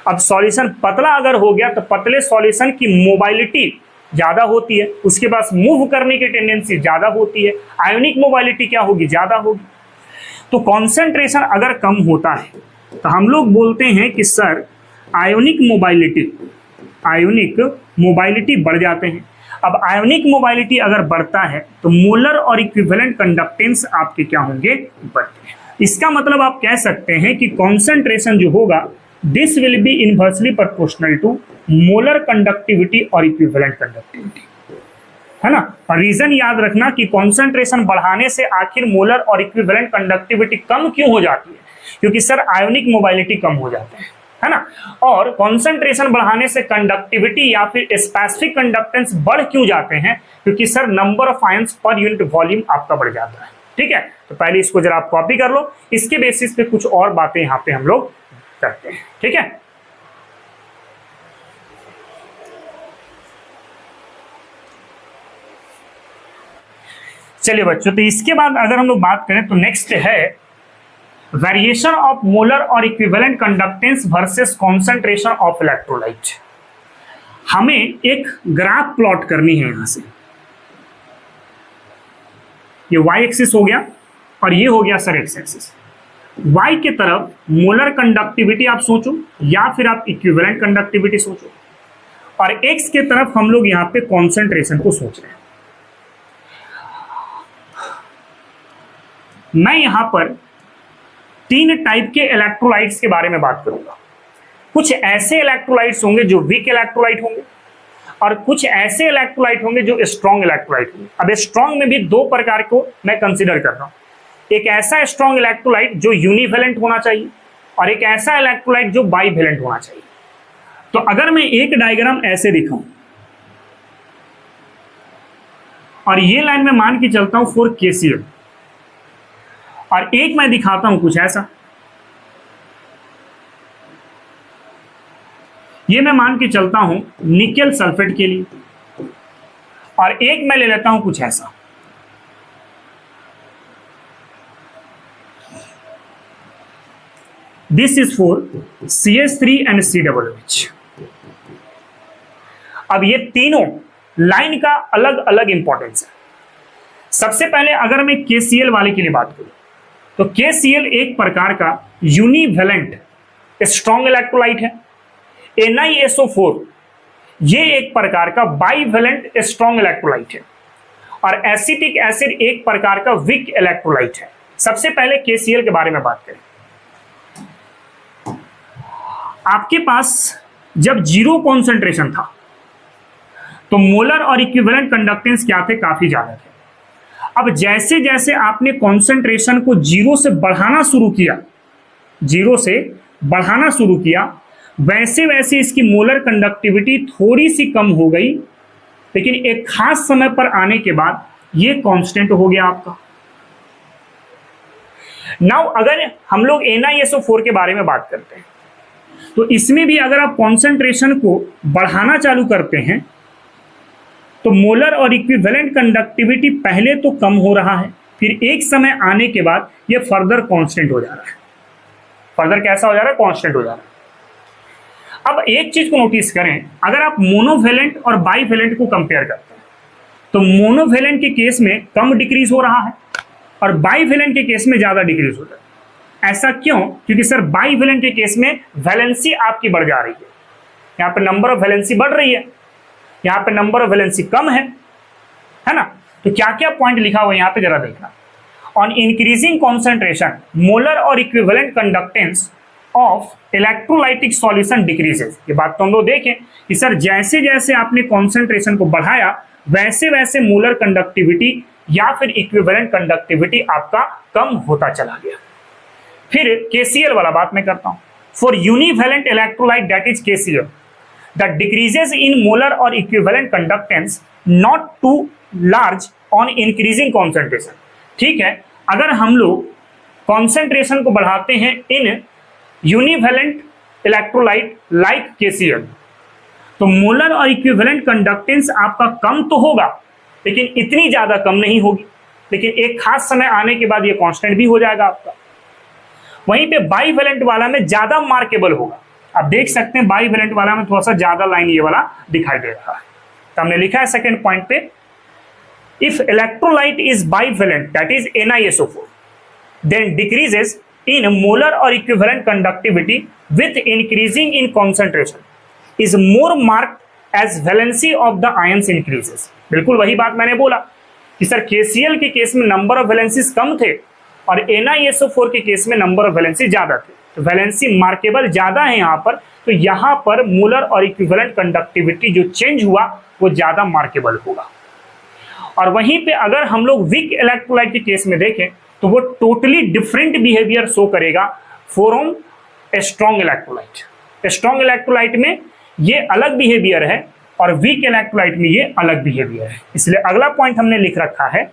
अब सॉल्यूशन पतला अगर हो गया तो पतले सॉल्यूशन की मोबाइलिटी ज्यादा होती है, उसके पास मूव करने की टेंडेंसी ज्यादा होती है, आयोनिक मोबाइलिटी क्या होगी, ज्यादा होगी। तो कॉन्सेंट्रेशन अगर कम होता है तो हम लोग बोलते हैं कि सर आयोनिक मोबाइलिटी बढ़ जाते हैं। अब आयोनिक मोबाइलिटी अगर बढ़ता है तो मोलर और इक्विवेलेंट कंडक्टेंस आपके क्या होंगे, बढ़ते हैं। इसका मतलब आप कह सकते हैं कि कॉन्सेंट्रेशन जो होगा this will be inversely proportional to molar conductivity और इक्विवेलेंट कंडक्टिविटी, है ना। और रीजन याद रखना कि कॉन्सेंट्रेशन बढ़ाने से आखिर मोलर और इक्विवेलेंट कंडक्टिविटी कम क्यों हो जाती है, क्योंकि सर आयोनिक मोबाइलिटी कम हो जाता है ना। और कॉन्सेंट्रेशन बढ़ाने से कंडक्टिविटी या फिर स्पेसिफिक कंडक्टेंस बढ़ क्यों जाते हैं, क्योंकि sir number of ions per unit volume आपका बढ़ जाता है। ठीक है, तो पहले इसको जरा आप कॉपी कर लो, इसके बेसिस पे कुछ और बातें यहाँ पे हम लोग करते हैं। ठीक है, चलिए बच्चों, तो इसके बाद अगर हम लोग बात करें तो नेक्स्ट है वेरिएशन ऑफ मोलर और equivalent conductance versus concentration of electrolyte. हमें एक ग्राफ प्लॉट करनी है। यहां से ये y एक्सिस हो गया और ये हो गया सर x एक्सिस। y की तरफ मोलर कंडक्टिविटी आप सोचो या फिर आप इक्विवेलेंट कंडक्टिविटी सोचो, और x की तरफ हम लोग यहां पे कॉन्सेंट्रेशन को सोच रहे हैं। मैं यहां पर 3 टाइप के इलेक्ट्रोलाइट्स के बारे में बात करूंगा। कुछ ऐसे इलेक्ट्रोलाइट्स होंगे जो वीक इलेक्ट्रोलाइट होंगे और कुछ ऐसे इलेक्ट्रोलाइट होंगे जो स्ट्रॉन्ग इलेक्ट्रोलाइट होंगे। अब स्ट्रॉन्ग में भी 2 प्रकार को मैं कंसीडर कर रहा हूं। एक ऐसा स्ट्रॉन्ग इलेक्ट्रोलाइट जो यूनिवेलेंट होना चाहिए और एक ऐसा इलेक्ट्रोलाइट जो बाईवेलेंट होना चाहिए। तो अगर मैं एक डायग्राम ऐसे दिखाऊं और ये लाइन में मान के चलता हूं फॉर KCl, और एक मैं दिखाता हूं कुछ ऐसा, ये मैं मान के चलता हूं निकेल सल्फेट के लिए, और एक मैं ले लेता हूं कुछ ऐसा। This is for CH3 and COOH। अब ये तीनों लाइन का अलग अलग इंपॉर्टेंस है। सबसे पहले अगर मैं KCl वाले के लिए बात करूं तो KCl एक प्रकार का यूनिवेलेंट स्ट्रॉन्ग इलेक्ट्रोलाइट है। NiSO4 ये एक प्रकार का बाईवेलेंट स्ट्रॉन्ग इलेक्ट्रोलाइट है, और एसिटिक एसिड एक प्रकार का वीक इलेक्ट्रोलाइट है। सबसे पहले KCl के बारे में बात करें। आपके पास जब 0 कॉन्सेंट्रेशन था तो मोलर और इक्विवेलेंट कंडक्टेंस क्या थे, काफी ज्यादा थे। अब जैसे जैसे आपने कॉन्सेंट्रेशन को 0 से बढ़ाना शुरू किया वैसे वैसे इसकी मोलर कंडक्टिविटी थोड़ी सी कम हो गई, लेकिन एक खास समय पर आने के बाद ये कांस्टेंट हो गया आपका। नाउ अगर हम लोग NiSO4 के बारे में बात करते हैं तो इसमें भी अगर आप कॉन्सेंट्रेशन को बढ़ाना चालू करते हैं तो मोलर और इक्विवेलेंट कंडक्टिविटी पहले तो कम हो रहा है, फिर एक समय आने के बाद ये फर्दर कांस्टेंट हो जा रहा है। फर्दर कैसा हो जा रहा है, कांस्टेंट हो जा रहा है। अब एक चीज को नोटिस करें, अगर आप मोनोवेलेंट और बाईवेलेंट को कंपेयर करते हैं तो मोनोवेलेंट के केस में कम डिक्रीज हो रहा है और बाईवेलेंट के केस में ज्यादा डिक्रीज हो रहा है। ऐसा क्यों? क्योंकि सर बाईवेलेंट के केस में वैलेंसी आपकी बढ़ जा रही है, यहाँ पे नंबर ऑफ वैलेंसी बढ़ रही है, यहाँ पे नंबर ऑफ वैलेंसी कम है ना। तो क्या क्या पॉइंट लिखा हुआ है यहाँ पे जरा देखना। ऑन इंक्रीजिंग कॉन्सेंट्रेशन मोलर और equivalent conductance of electrolytic solution decreases. ये बात तो हम लोग देखें कि सर जैसे जैसे आपने कॉन्सेंट्रेशन को बढ़ाया वैसे वैसे मोलर कंडक्टिविटी या फिर इक्विवेलेंट कंडक्टिविटी आपका कम होता चला गया। फिर KCl वाला बात मैं करता हूं। For univalent electrolyte that is KCl the decreases in molar और equivalent conductance not too large on increasing concentration. ठीक है, अगर हम लोग कॉन्सेंट्रेशन को बढ़ाते हैं in univalent electrolyte like KCl तो मोलर और इक्विवेलेंट कंडक्टेंस आपका कम तो होगा लेकिन इतनी ज्यादा कम नहीं होगी, लेकिन एक खास समय आने के बाद ये कांस्टेंट भी हो जाएगा आपका। वहीं पे बाईवेलेंट वाला में ज्यादा मार्केबल होगा। आप देख सकते हैं बाईवेलेंट वाला में थोड़ा सा ज्यादा लाइन ये वाला दिखाई दे रहा है। तो हमने लिखा है सेकंड पॉइंट पे, if electrolyte is bivalent that is NiSO4 then decreases in molar or equivalent conductivity with increasing in concentration is more marked as valency of the ions increases। बिल्कुल वही बात मैंने बोला कि सर KCl के case में number of valencies कम थे और NiSO4 के केस में नंबर ऑफ वैलेंसी ज्यादा थे, तो वैलेंसी मार्केबल ज्यादा है यहाँ पर, तो यहाँ पर मोलर और इक्विवेलेंट कंडक्टिविटी जो चेंज हुआ वो ज्यादा मार्केबल होगा। और वहीं पे अगर हम लोग वीक इलेक्ट्रोलाइट के केस में देखें तो वो टोटली डिफरेंट बिहेवियर शो करेगा from strong electrolyte. Strong electrolyte में ये अलग बिहेवियर है और वीक इलेक्ट्रोलाइट में ये अलग बिहेवियर है। इसलिए अगला पॉइंट हमने लिख रखा है,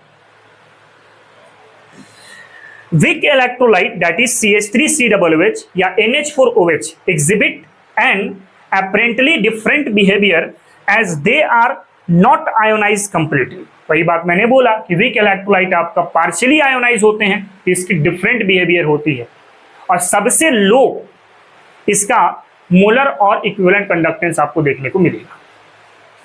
weak electrolyte that is CH3COOH या NH4OH exhibit an apparently different behavior as they are not ionized completely। वही बात मैंने बोला कि वीक इलेक्ट्रोलाइट आपका पार्शियली आयोनाइज होते हैं, इसकी डिफरेंट बिहेवियर होती है और सबसे लो इसका मोलर और इक्विवेलेंट कंडक्टेंस आपको देखने को मिलेगा।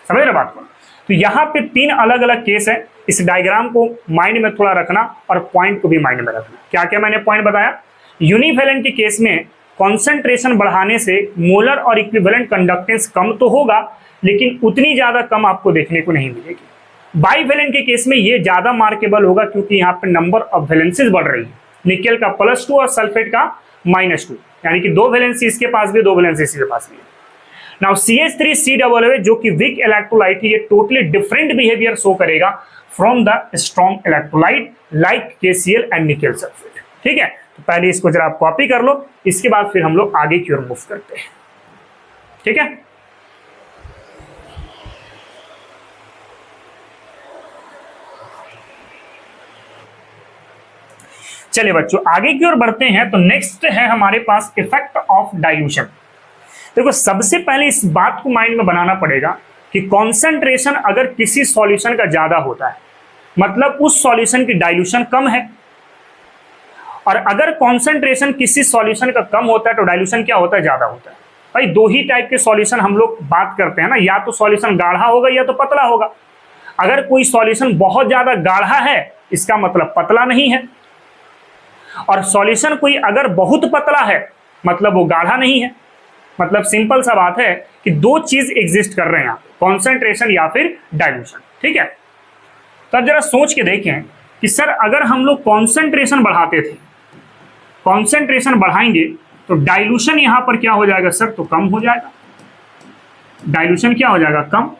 समझ रहे बात को? तो यहाँ पे 3 अलग अलग केस है, इस डायग्राम को माइंड में थोड़ा रखना और पॉइंट को भी माइंड में रखना। क्या क्या मैंने पॉइंट बताया? यूनिवैलेंट के केस में कॉन्सेंट्रेशन बढ़ाने से मोलर और इक्विवेलेंट कंडक्टेंस कम तो होगा लेकिन उतनी ज्यादा कम आपको देखने को नहीं मिलेगी। बाइवेलेंट के केस में ये ज्यादा मार्केबल होगा क्योंकि यहाँ पे नंबर ऑफ वैलेंसीज बढ़ रही है, निकेल का +2 और सल्फेट का -2, यानी कि 2 वैलेंसी इसके पास भी 2 वैलेंसी इसके पास भी है। नाउ CH3COOH जो कि वीक इलेक्ट्रोलाइट है, ये टोटली डिफरेंट बिहेवियर शो करेगा from the strong electrolyte like KCl and nickel sulphate. ठीक है, तो पहले इसको जरा आप कॉपी कर लो, इसके बाद फिर हम लोग आगे की ओर मूव करते हैं। ठीक है, चलिए बच्चों आगे की ओर बढ़ते हैं। तो नेक्स्ट है हमारे पास इफेक्ट ऑफ डाइल्यूशन। देखो सबसे पहले इस बात को माइंड में बनाना पड़ेगा कि कॉन्सेंट्रेशन अगर किसी सॉल्यूशन का ज्यादा होता है मतलब उस सॉल्यूशन की डाइल्यूशन कम है, और अगर कॉन्सेंट्रेशन किसी सॉल्यूशन का कम होता है तो डाइल्यूशन क्या होता है? ज्यादा होता है। भाई 2 ही टाइप के सॉल्यूशन हम लोग बात करते हैं ना, या तो सॉल्यूशन गाढ़ा होगा या तो पतला होगा। अगर कोई सॉल्यूशन बहुत ज्यादा गाढ़ा है इसका मतलब पतला नहीं है, और सॉल्यूशन कोई अगर बहुत पतला है मतलब वो गाढ़ा नहीं है। मतलब सिंपल सा बात है कि 2 चीज एग्जिस्ट कर रहे हैं यहाँ, कॉन्सेंट्रेशन या फिर डाइल्यूशन। ठीक है, तो अब जरा सोच के देखें कि सर अगर हम लोग कॉन्सेंट्रेशन बढ़ाते थे, कॉन्सेंट्रेशन बढ़ाएंगे तो डाइल्यूशन यहाँ पर क्या हो जाएगा सर? तो कम हो जाएगा। डाइल्यूशन क्या हो जाएगा? कम।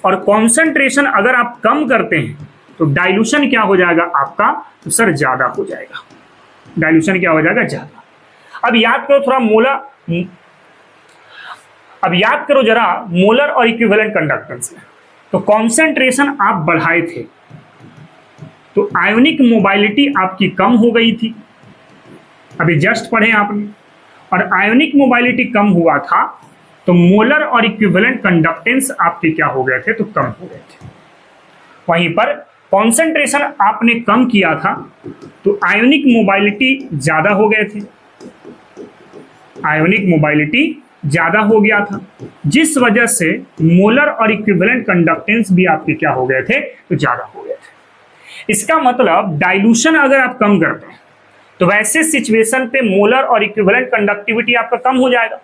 और कॉन्सेंट्रेशन अगर आप कम करते हैं तो डाइल्यूशन क्या हो जाएगा आपका? तो सर ज्यादा हो जाएगा। डाइल्यूशन क्या हो जाएगा? ज्यादा। अब याद करो थोड़ा अब याद करो जरा मोलर और इक्विवेलेंट कंडक्टेंस में, तो कॉन्सेंट्रेशन आप बढ़ाए थे तो आयोनिक मोबाइलिटी आपकी कम हो गई थी, अभी जस्ट पढ़े आपने, और आयोनिक मोबाइलिटी कम हुआ था तो मोलर और इक्विवेलेंट कंडक्टेंस आपके क्या हो गए थे? तो कम हो गए थे। वहीं पर कॉन्सेंट्रेशन आपने कम किया था तो आयोनिक मोबाइलिटी ज्यादा हो गए थे, आयोनिक मोबाइलिटी ज्यादा हो गया था, जिस वजह से मोलर और इक्विवेलेंट कंडक्टेंस भी आपके क्या हो गए थे? तो ज्यादा हो गए थे। इसका मतलब डाइल्यूशन अगर आप कम करते हैं तो वैसे सिचुएशन पे मोलर और इक्विवेलेंट कंडक्टिविटी आपका कम हो जाएगा,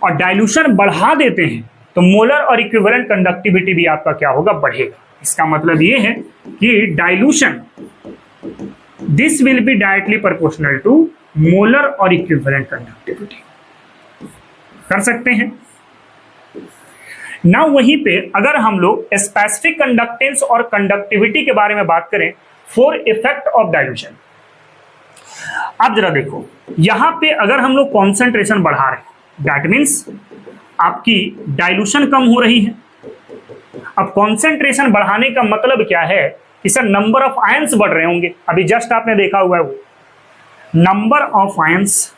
और डाइल्यूशन बढ़ा देते हैं तो मोलर और इक्विवेलेंट कंडक्टिविटी भी आपका क्या होगा? बढ़ेगा। इसका मतलब ये है कि dilution this will be directly proportional to molar और इक्विवेलेंट कंडक्टिविटी। कर सकते हैं ना। वहीं पे अगर हम लोग स्पेसिफिक कंडक्टेंस और कंडक्टिविटी के बारे में बात करें फॉर इफेक्ट ऑफ डाइल्यूशन, अब जरा देखो यहां पे अगर हम लोग कॉन्सेंट्रेशन बढ़ा रहे हैं दैट मीन्स आपकी डाइल्यूशन कम हो रही है। अब कॉन्सेंट्रेशन बढ़ाने का मतलब क्या है कि सर नंबर ऑफ आयंस बढ़ रहे होंगे, अभी जस्ट आपने देखा हुआ है वो number of ions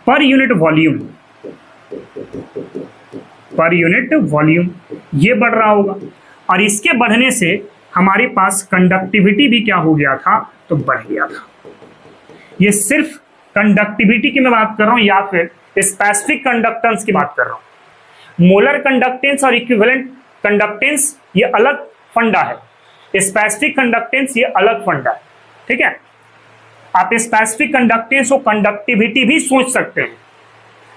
per unit volume ये बढ़ रहा होगा, और इसके बढ़ने से हमारे पास कंडक्टिविटी भी क्या हो गया था? तो बढ़ गया था। ये सिर्फ कंडक्टिविटी की मैं बात कर रहा हूं या फिर स्पेसिफिक कंडक्टेंस की बात कर रहा हूं? मोलर कंडक्टेंस और इक्विवेलेंट कंडक्टेंस ये अलग फंडा है, स्पेसिफिक कंडक्टेंस ये अलग फंडा है। ठीक है, आप स्पेसिफिक कंडक्टेंस और कंडक्टिविटी भी सोच सकते हैं,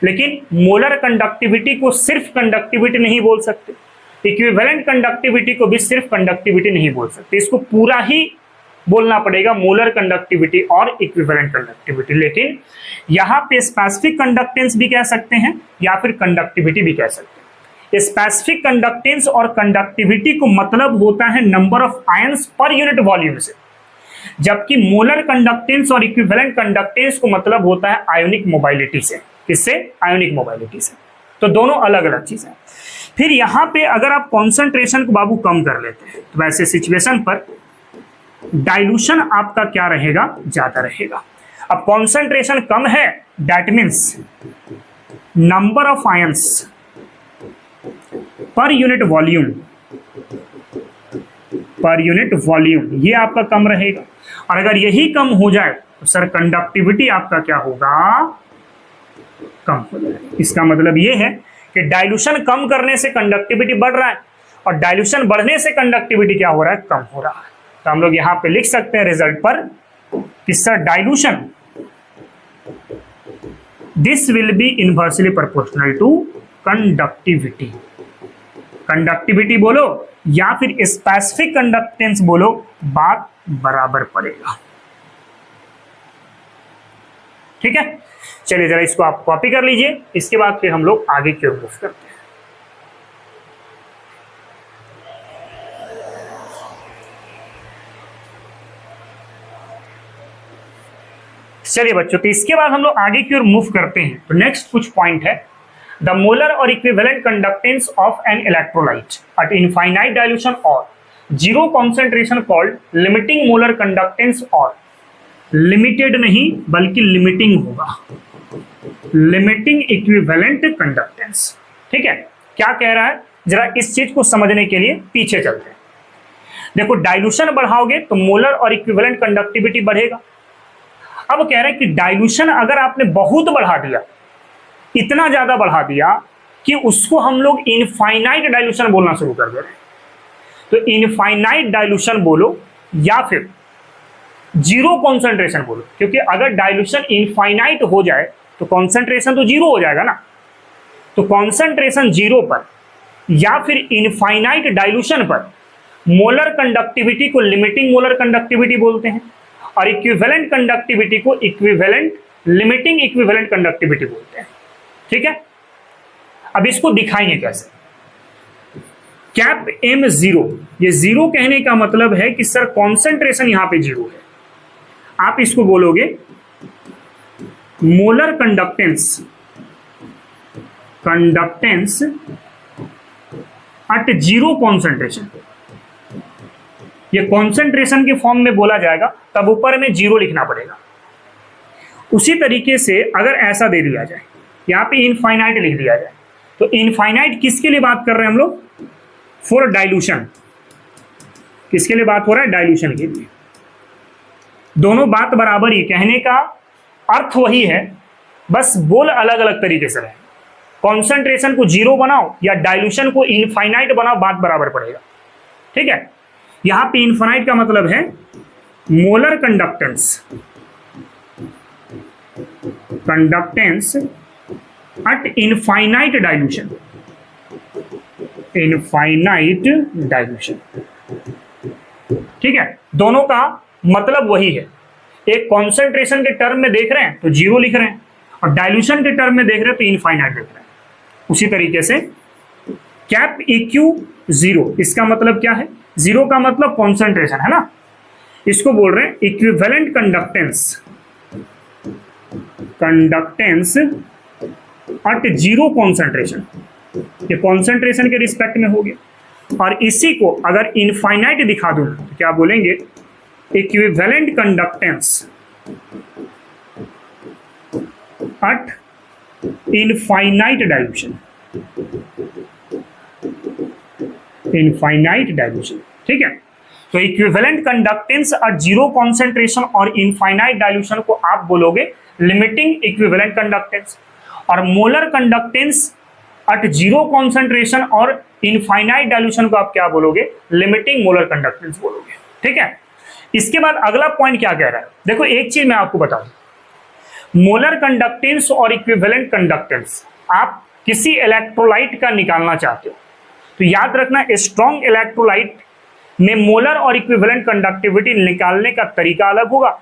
लेकिन मोलर कंडक्टिविटी को सिर्फ कंडक्टिविटी नहीं बोल सकते, इक्विवेलेंट कंडक्टिविटी को भी सिर्फ कंडक्टिविटी नहीं बोल सकते, इसको पूरा ही बोलना पड़ेगा, मोलर कंडक्टिविटी और इक्विवेलेंट कंडक्टिविटी। लेकिन यहाँ पे स्पेसिफिक कंडक्टेंस भी कह सकते हैं या फिर कंडक्टिविटी भी कह सकते हैं। स्पेसिफिक कंडक्टेंस और कंडक्टिविटी को मतलब होता है number of ions per unit volume से, जबकि मोलर कंडक्टेंस और इक्विवेलेंट कंडक्टेंस को मतलब होता है आयोनिक मोबाइलिटी से। किससे? आयोनिक मोबाइलिटी से। तो दोनों अलग अलग चीजें। फिर यहाँ पे अगर आप कॉन्सेंट्रेशन को बाबू कम कर लेते हैं तो वैसे सिचुएशन पर डाइल्यूशन आपका क्या रहेगा? ज्यादा रहेगा। अब कॉन्सेंट्रेशन कम है, that means number of ions per unit volume ये आपका कम रहेगा। और अगर यही कम हो जाए तो सर कंडक्टिविटी आपका क्या होगा? कम हो जाएगा। इसका मतलब ये है कि डाइल्यूशन कम करने से कंडक्टिविटी बढ़ रहा है और डाइल्यूशन बढ़ने से कंडक्टिविटी क्या हो रहा है? कम हो रहा है। तो हम लोग यहां पे लिख सकते हैं रिजल्ट पर कि sir dilution this will be inversely proportional to conductivity. Conductivity बोलो या फिर स्पेसिफिक कंडक्टेंस बोलो, बात बराबर पड़ेगा। ठीक है, चलिए जरा इसको आप कॉपी कर लीजिए, इसके बाद फिर हम लोग आगे की ओर मूव करते हैं। चलिए बच्चों, तो इसके बाद हम लोग आगे की ओर मूव करते हैं। तो नेक्स्ट कुछ पॉइंट है, द मोलर और equivalent conductance of an electrolyte at infinite dilution और zero concentration called limiting molar conductance, और लिमिटेड नहीं बल्कि लिमिटिंग होगा, लिमिटिंग इक्विवेलेंट कंडक्टेंस। ठीक है, क्या कह रहा है जरा इस चीज को समझने के लिए पीछे चलते हैं। देखो, डाइल्यूशन बढ़ाओगे तो मोलर और इक्विवेलेंट कंडक्टिविटी बढ़ेगा। अब कह रहे हैं कि डाइल्यूशन अगर आपने बहुत बढ़ा दिया, इतना ज्यादा बढ़ा दिया कि उसको हम लोग इनफाइनाइट डाइल्यूशन बोलना शुरू कर दे रहे हैं। तो इनफाइनाइट डाइल्यूशन बोलो या फिर जीरो कॉन्सेंट्रेशन बोलो, क्योंकि अगर डाइल्यूशन इनफाइनाइट हो जाए तो कॉन्सेंट्रेशन तो जीरो हो जाएगा ना। तो कॉन्सेंट्रेशन जीरो पर या फिर इनफाइनाइट डाइल्यूशन पर मोलर कंडक्टिविटी को लिमिटिंग मोलर कंडक्टिविटी बोलते हैं और इक्विवेलेंट कंडक्टिविटी को इक्विवेलेंट लिमिटिंग इक्विवेलेंट कंडक्टिविटी बोलते हैं। ठीक है, अब इसको दिखाएंगे कैसे। कैप एम जीरो, ये जीरो कहने का मतलब है कि सर कॉन्सेंट्रेशन यहां पे जीरो है। आप इसको बोलोगे molar conductance at zero concentration, ये कॉन्सेंट्रेशन के फॉर्म में बोला जाएगा, तब ऊपर में जीरो लिखना पड़ेगा। उसी तरीके से अगर ऐसा दे दिया जाए, यहाँ पे इनफाइनाइट लिख दिया जाए, तो इनफाइनाइट किसके लिए बात कर रहे हैं हम लोग? For dilution. किसके लिए बात हो रहा है? डाइल्यूशन के लिए। दोनों बात बराबर ही, कहने का अर्थ वही है, बस बोल अलग अलग तरीके से रहे। कॉन्सेंट्रेशन को जीरो बनाओ या डाइल्यूशन को इनफाइनाइट बनाओ, बात बराबर पड़ेगा। ठीक है, यहां पे इनफाइनाइट का मतलब है molar conductance at infinite dilution, ठीक है, दोनों का मतलब वही है। एक कॉन्सेंट्रेशन के टर्म में देख रहे हैं तो जीरो लिख रहे हैं, और डाइल्यूशन के टर्म में देख रहे हैं तो इनफाइनाइट लिख रहे हैं। उसी तरीके से कैप इक्यू जीरो, इसका मतलब क्या है? जीरो का मतलब कॉन्सेंट्रेशन है ना, इसको बोल रहे हैं equivalent conductance at zero concentration. ये कॉन्सेंट्रेशन के रिस्पेक्ट में हो गया। और इसी को अगर इनफाइनाइट दिखा दूं तो क्या बोलेंगे? Equivalent conductance at infinite dilution, ठीक है। तो equivalent conductance at zero concentration और इनफाइनाइट डाइल्यूशन को आप बोलोगे लिमिटिंग इक्विवेलेंट कंडक्टेंस, और molar conductance at zero concentration और इनफाइनाइट डाइल्यूशन को आप क्या बोलोगे, लिमिटिंग मोलर कंडक्टेंस बोलोगे। ठीक है, इसके बाद अगला पॉइंट क्या कह रहा है, देखो एक चीज मैं आपको बता दूं, मोलर कंडक्टेंस और इक्विवेलेंट कंडक्टेंस, आप किसी इलेक्ट्रोलाइट का निकालना चाहते हो तो याद रखना स्ट्रॉन्ग इलेक्ट्रोलाइट में मोलर और इक्विवेलेंट कंडक्टिविटी निकालने का तरीका अलग होगा,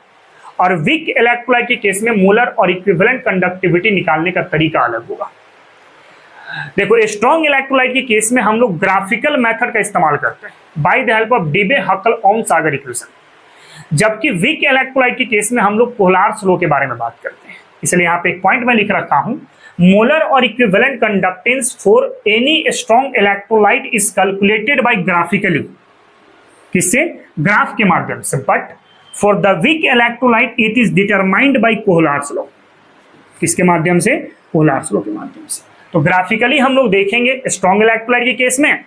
और वीक इलेक्ट्रोलाइट के केस में मोलर और इक्विवेलेंट कंडक्टिविटी निकालने का तरीका अलग होगा। देखो स्ट्रॉन्ग इलेक्ट्रोलाइट के केस में हम लोग ग्राफिकल मेथड का इस्तेमाल करते हैं by the help of Debye Huckel Onsager equation, जबकि वीक इलेक्ट्रोलाइट के केस में हम लोग कोहलार्स लॉ के बारे में बात करते हैं। इसलिए यहाँ पे एक पॉइंट मैं लिख रखा हूं, मोलर और equivalent conductance for any strong electrolyte is calculated by graphically, किससे, ग्राफ के माध्यम से, but for the weak electrolyte it is determined by Kohlrausch's law, किसके माध्यम से, कोहलार्स लॉ के माध्यम से। तो ग्राफिकली हम लोग देखेंगे स्ट्रॉन्ग इलेक्ट्रोलाइट के केस में,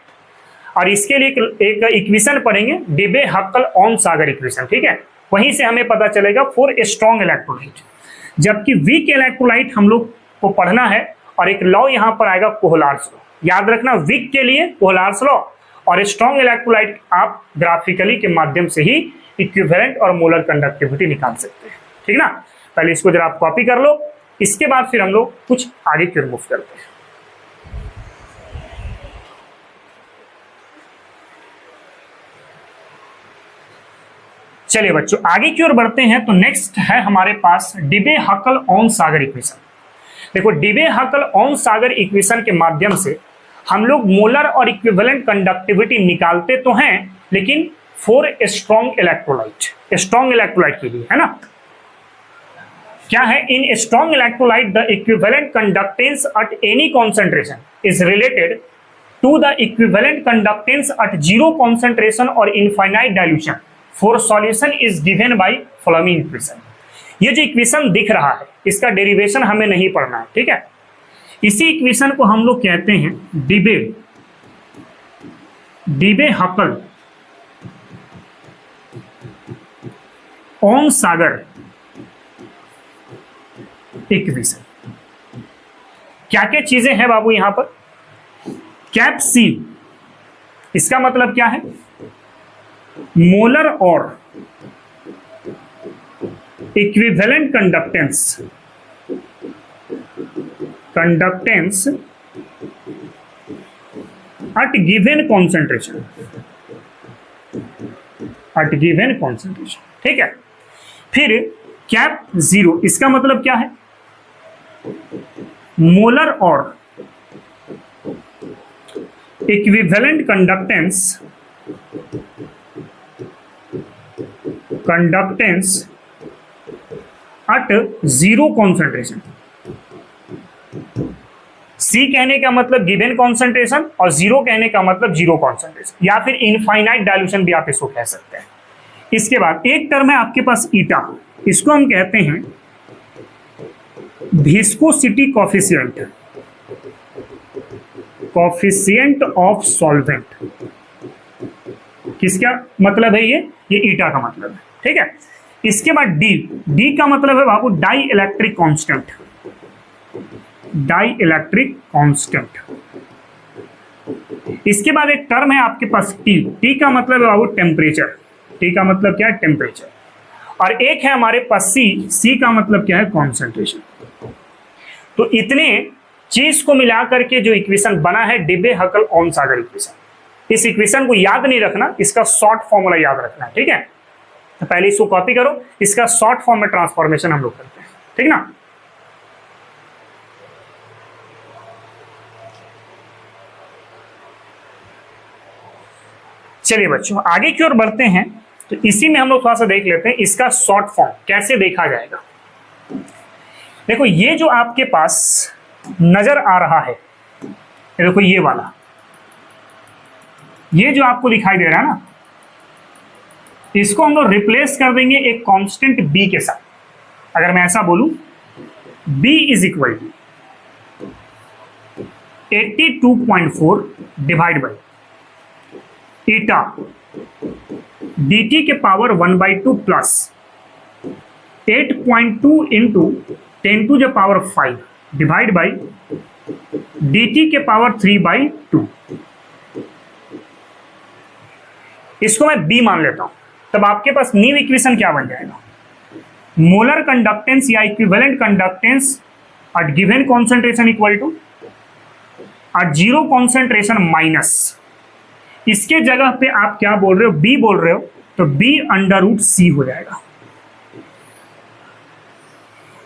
और इसके लिए एक इक्वेशन पढ़ेंगे डीबे हकल ओम सागर इक्वेशन। ठीक है, वहीं से हमें पता चलेगा फॉर स्ट्रॉन्ग इलेक्ट्रोलाइट, जबकि वीक इलेक्ट्रोलाइट हम लोग को पढ़ना है और एक लॉ यहां पर आएगा कोहलार्स लॉ। याद रखना वीक के लिए कोहलार्स लॉ और स्ट्रॉन्ग इलेक्ट्रोलाइट आप ग्राफिकली के माध्यम से ही इक्विवेलेंट और मोलर कंडक्टिविटी निकाल सकते हैं। ठीक ना, पहले इसको जरा आप कॉपी कर लो, इसके बाद फिर हम लोग कुछ आगे की ओर मूव करते हैं। चलिए बच्चों आगे की ओर बढ़ते हैं। तो नेक्स्ट है हमारे पास डीबे हकल ओम सागर इक्वेशन। देखो डीबे हकल ओम सागर इक्वेशन के माध्यम से हम लोग मोलर और इक्विवेलेंट कंडक्टिविटी निकालते तो हैं, लेकिन फॉर स्ट्रॉन्ग इलेक्ट्रोलाइट के लिए, है ना। क्या है, in strong electrolyte the equivalent conductance at any concentration is related to the equivalent conductance at zero concentration और infinite dilution for solution is given by following equation. ये जो इक्वेशन दिख रहा है इसका डेरिवेशन हमें नहीं पढ़ना है, ठीक है। इसी इक्वेशन को हम लोग कहते हैं डीबे हकल ओम सागर इक्वेशन। क्या क्या चीजें हैं बाबू यहां पर, कैप सी, इसका मतलब क्या है, मोलर और equivalent conductance at given concentration, ठीक है। फिर कैप जीरो, इसका मतलब क्या है, मोलर और equivalent conductance at zero concentration. C कहने का मतलब गिवन कॉन्सेंट्रेशन और जीरो कहने का मतलब जीरो कॉन्सेंट्रेशन, या फिर इनफाइनाइट डाइल्यूशन भी आप इसको कह सकते हैं। इसके बाद एक टर्म है आपके पास ईटा, इसको हम कहते हैं विस्कोसिटी कोफिशिएंट ऑफ सॉल्वेंट। किसका मतलब है ये ईटा का मतलब है, ठीक है। इसके बाद डी का मतलब है बाबू डाई इलेक्ट्रिक कांस्टेंट। इसके बाद एक टर्म है आपके पास टी का मतलब है बाबू टेम्परेचर। टी का मतलब क्या है, टेम्परेचर। और एक है हमारे पास सी का मतलब क्या है, कॉन्सेंट्रेशन। तो इतने चीज को मिला करके जो इक्वेशन बना है डीबे हकल ओम सागर इक्वेशन। इस इक्वेशन को याद नहीं रखना, इसका शॉर्ट फॉर्मूला याद रखना है, ठीक है। तो पहले इसको कॉपी करो, इसका शॉर्ट फॉर्म में ट्रांसफॉर्मेशन हम लोग करते हैं, ठीक ना। चलिए बच्चों आगे की ओर बढ़ते हैं। तो इसी में हम लोग थोड़ा सा देख लेते हैं इसका शॉर्ट फॉर्म कैसे देखा जाएगा। देखो ये जो आपके पास नजर आ रहा है, देखो ये वाला, ये जो आपको दिखाई दे रहा है ना, इसको हम लोग रिप्लेस कर देंगे एक कांस्टेंट b के साथ। अगर मैं ऐसा बोलूं b is equal to 82.4 divide by eta dt के power 1/2 plus 8.2 into 10 to the power 5 divide by dt के पावर 3/2। इसको मैं b मान लेता हूं, तब आपके पास न्यू इक्वेशन क्या बन जाएगा, मोलर कंडक्टेंस या equivalent conductance at given concentration equal to at zero concentration minus, इसके जगह पे आप क्या बोल रहे हो, b बोल रहे हो, तो b √c हो जाएगा।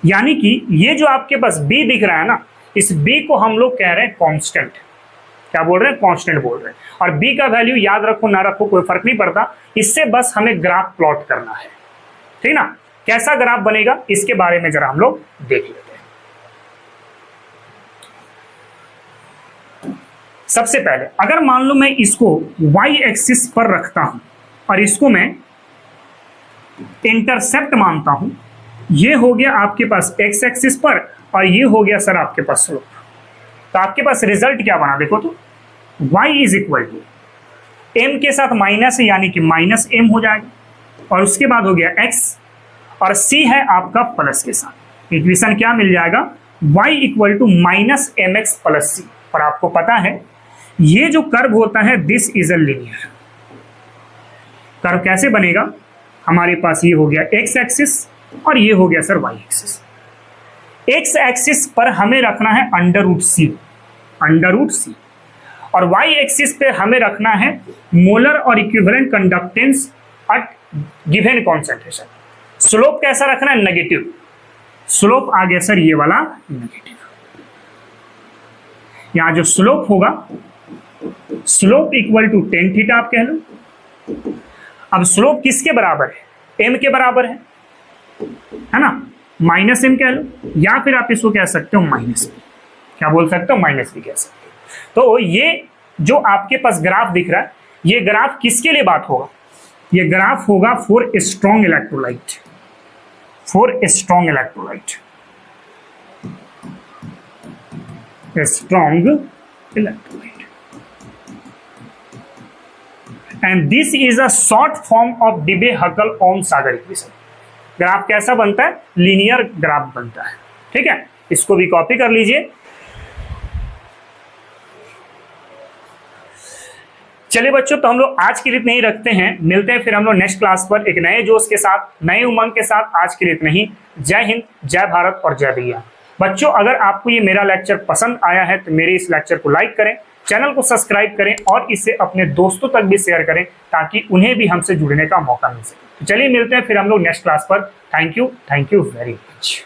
यानी कि ये जो आपके पास b दिख रहा है ना, इस b को हम लोग कह रहे हैं कांस्टेंट। क्या बोल रहे हैं, कांस्टेंट बोल रहे हैं। और b का वैल्यू याद रखो ना रखो कोई फर्क नहीं पड़ता, इससे बस हमें ग्राफ प्लॉट करना है, ठीक ना। कैसा ग्राफ बनेगा इसके बारे में जरा हम लोग देख लेते हैं। सबसे पहले अगर मान लो मैं इसको y एक्सिस पर रखता हूं और इसको मैं इंटरसेप्ट मानता हूं, ये हो गया आपके पास x एक्सिस पर और ये हो गया सर आपके पास स्लोप। तो आपके पास रिजल्ट क्या बना, देखो तो y is equal to m के साथ माइनस है यानी कि माइनस m हो जाएगा, और उसके बाद हो गया x और c है आपका प्लस के साथ। इक्वेशन क्या मिल जाएगा, y equal to minus M X plus C. और आपको पता है ये जो कर्व होता है this is a linear curve. कैसे बनेगा, हमारे पास ये हो गया x एक्सिस और ये हो गया sir y axis. x axis पर हमें रखना है √c और y एक्सिस पे हमें रखना है मोलर और equivalent conductance at given concentration. Slope कैसा रखना है, नेगेटिव। स्लोप आ गया सर ये वाला नेगेटिव। यहां जो स्लोप होगा, slope equal to tan theta आप कह लो। अब स्लोप किसके बराबर है, m के बराबर है ना, माइनस m कह लो, या फिर आप इसको कह सकते हो माइनस b। क्या बोल सकते हो, माइनस b कह सकते हो। तो ये जो आपके पास ग्राफ दिख रहा है, ये ग्राफ किसके लिए बात होगा, ये ग्राफ होगा for strong electrolyte, for strong electrolyte, strong electrolyte. And this is a short form of Debye Huckel Onsager equation. Graph कैसा बनता है, लीनियर ग्राफ बनता है, ठीक है। इसको भी कॉपी कर लीजिए। चलिए बच्चों, तो हम लोग आज के लिए इतना ही रखते हैं, मिलते हैं फिर हम लोग नेक्स्ट क्लास पर एक नए जोश के साथ, नए उमंग के साथ। आज के लिए इतना ही। जय हिंद, जय भारत और जय भैया। बच्चों, अगर आपको ये मेरा लेक्चर पसंद आया है तो मेरे इस लेक्चर को लाइक करें, चैनल को सब्सक्राइब करें और इसे अपने दोस्तों तक भी शेयर करें ताकि उन्हें भी हमसे जुड़ने का मौका मिल सके। तो चलिए मिलते हैं फिर हम लोग नेक्स्ट क्लास पर। Thank you very much.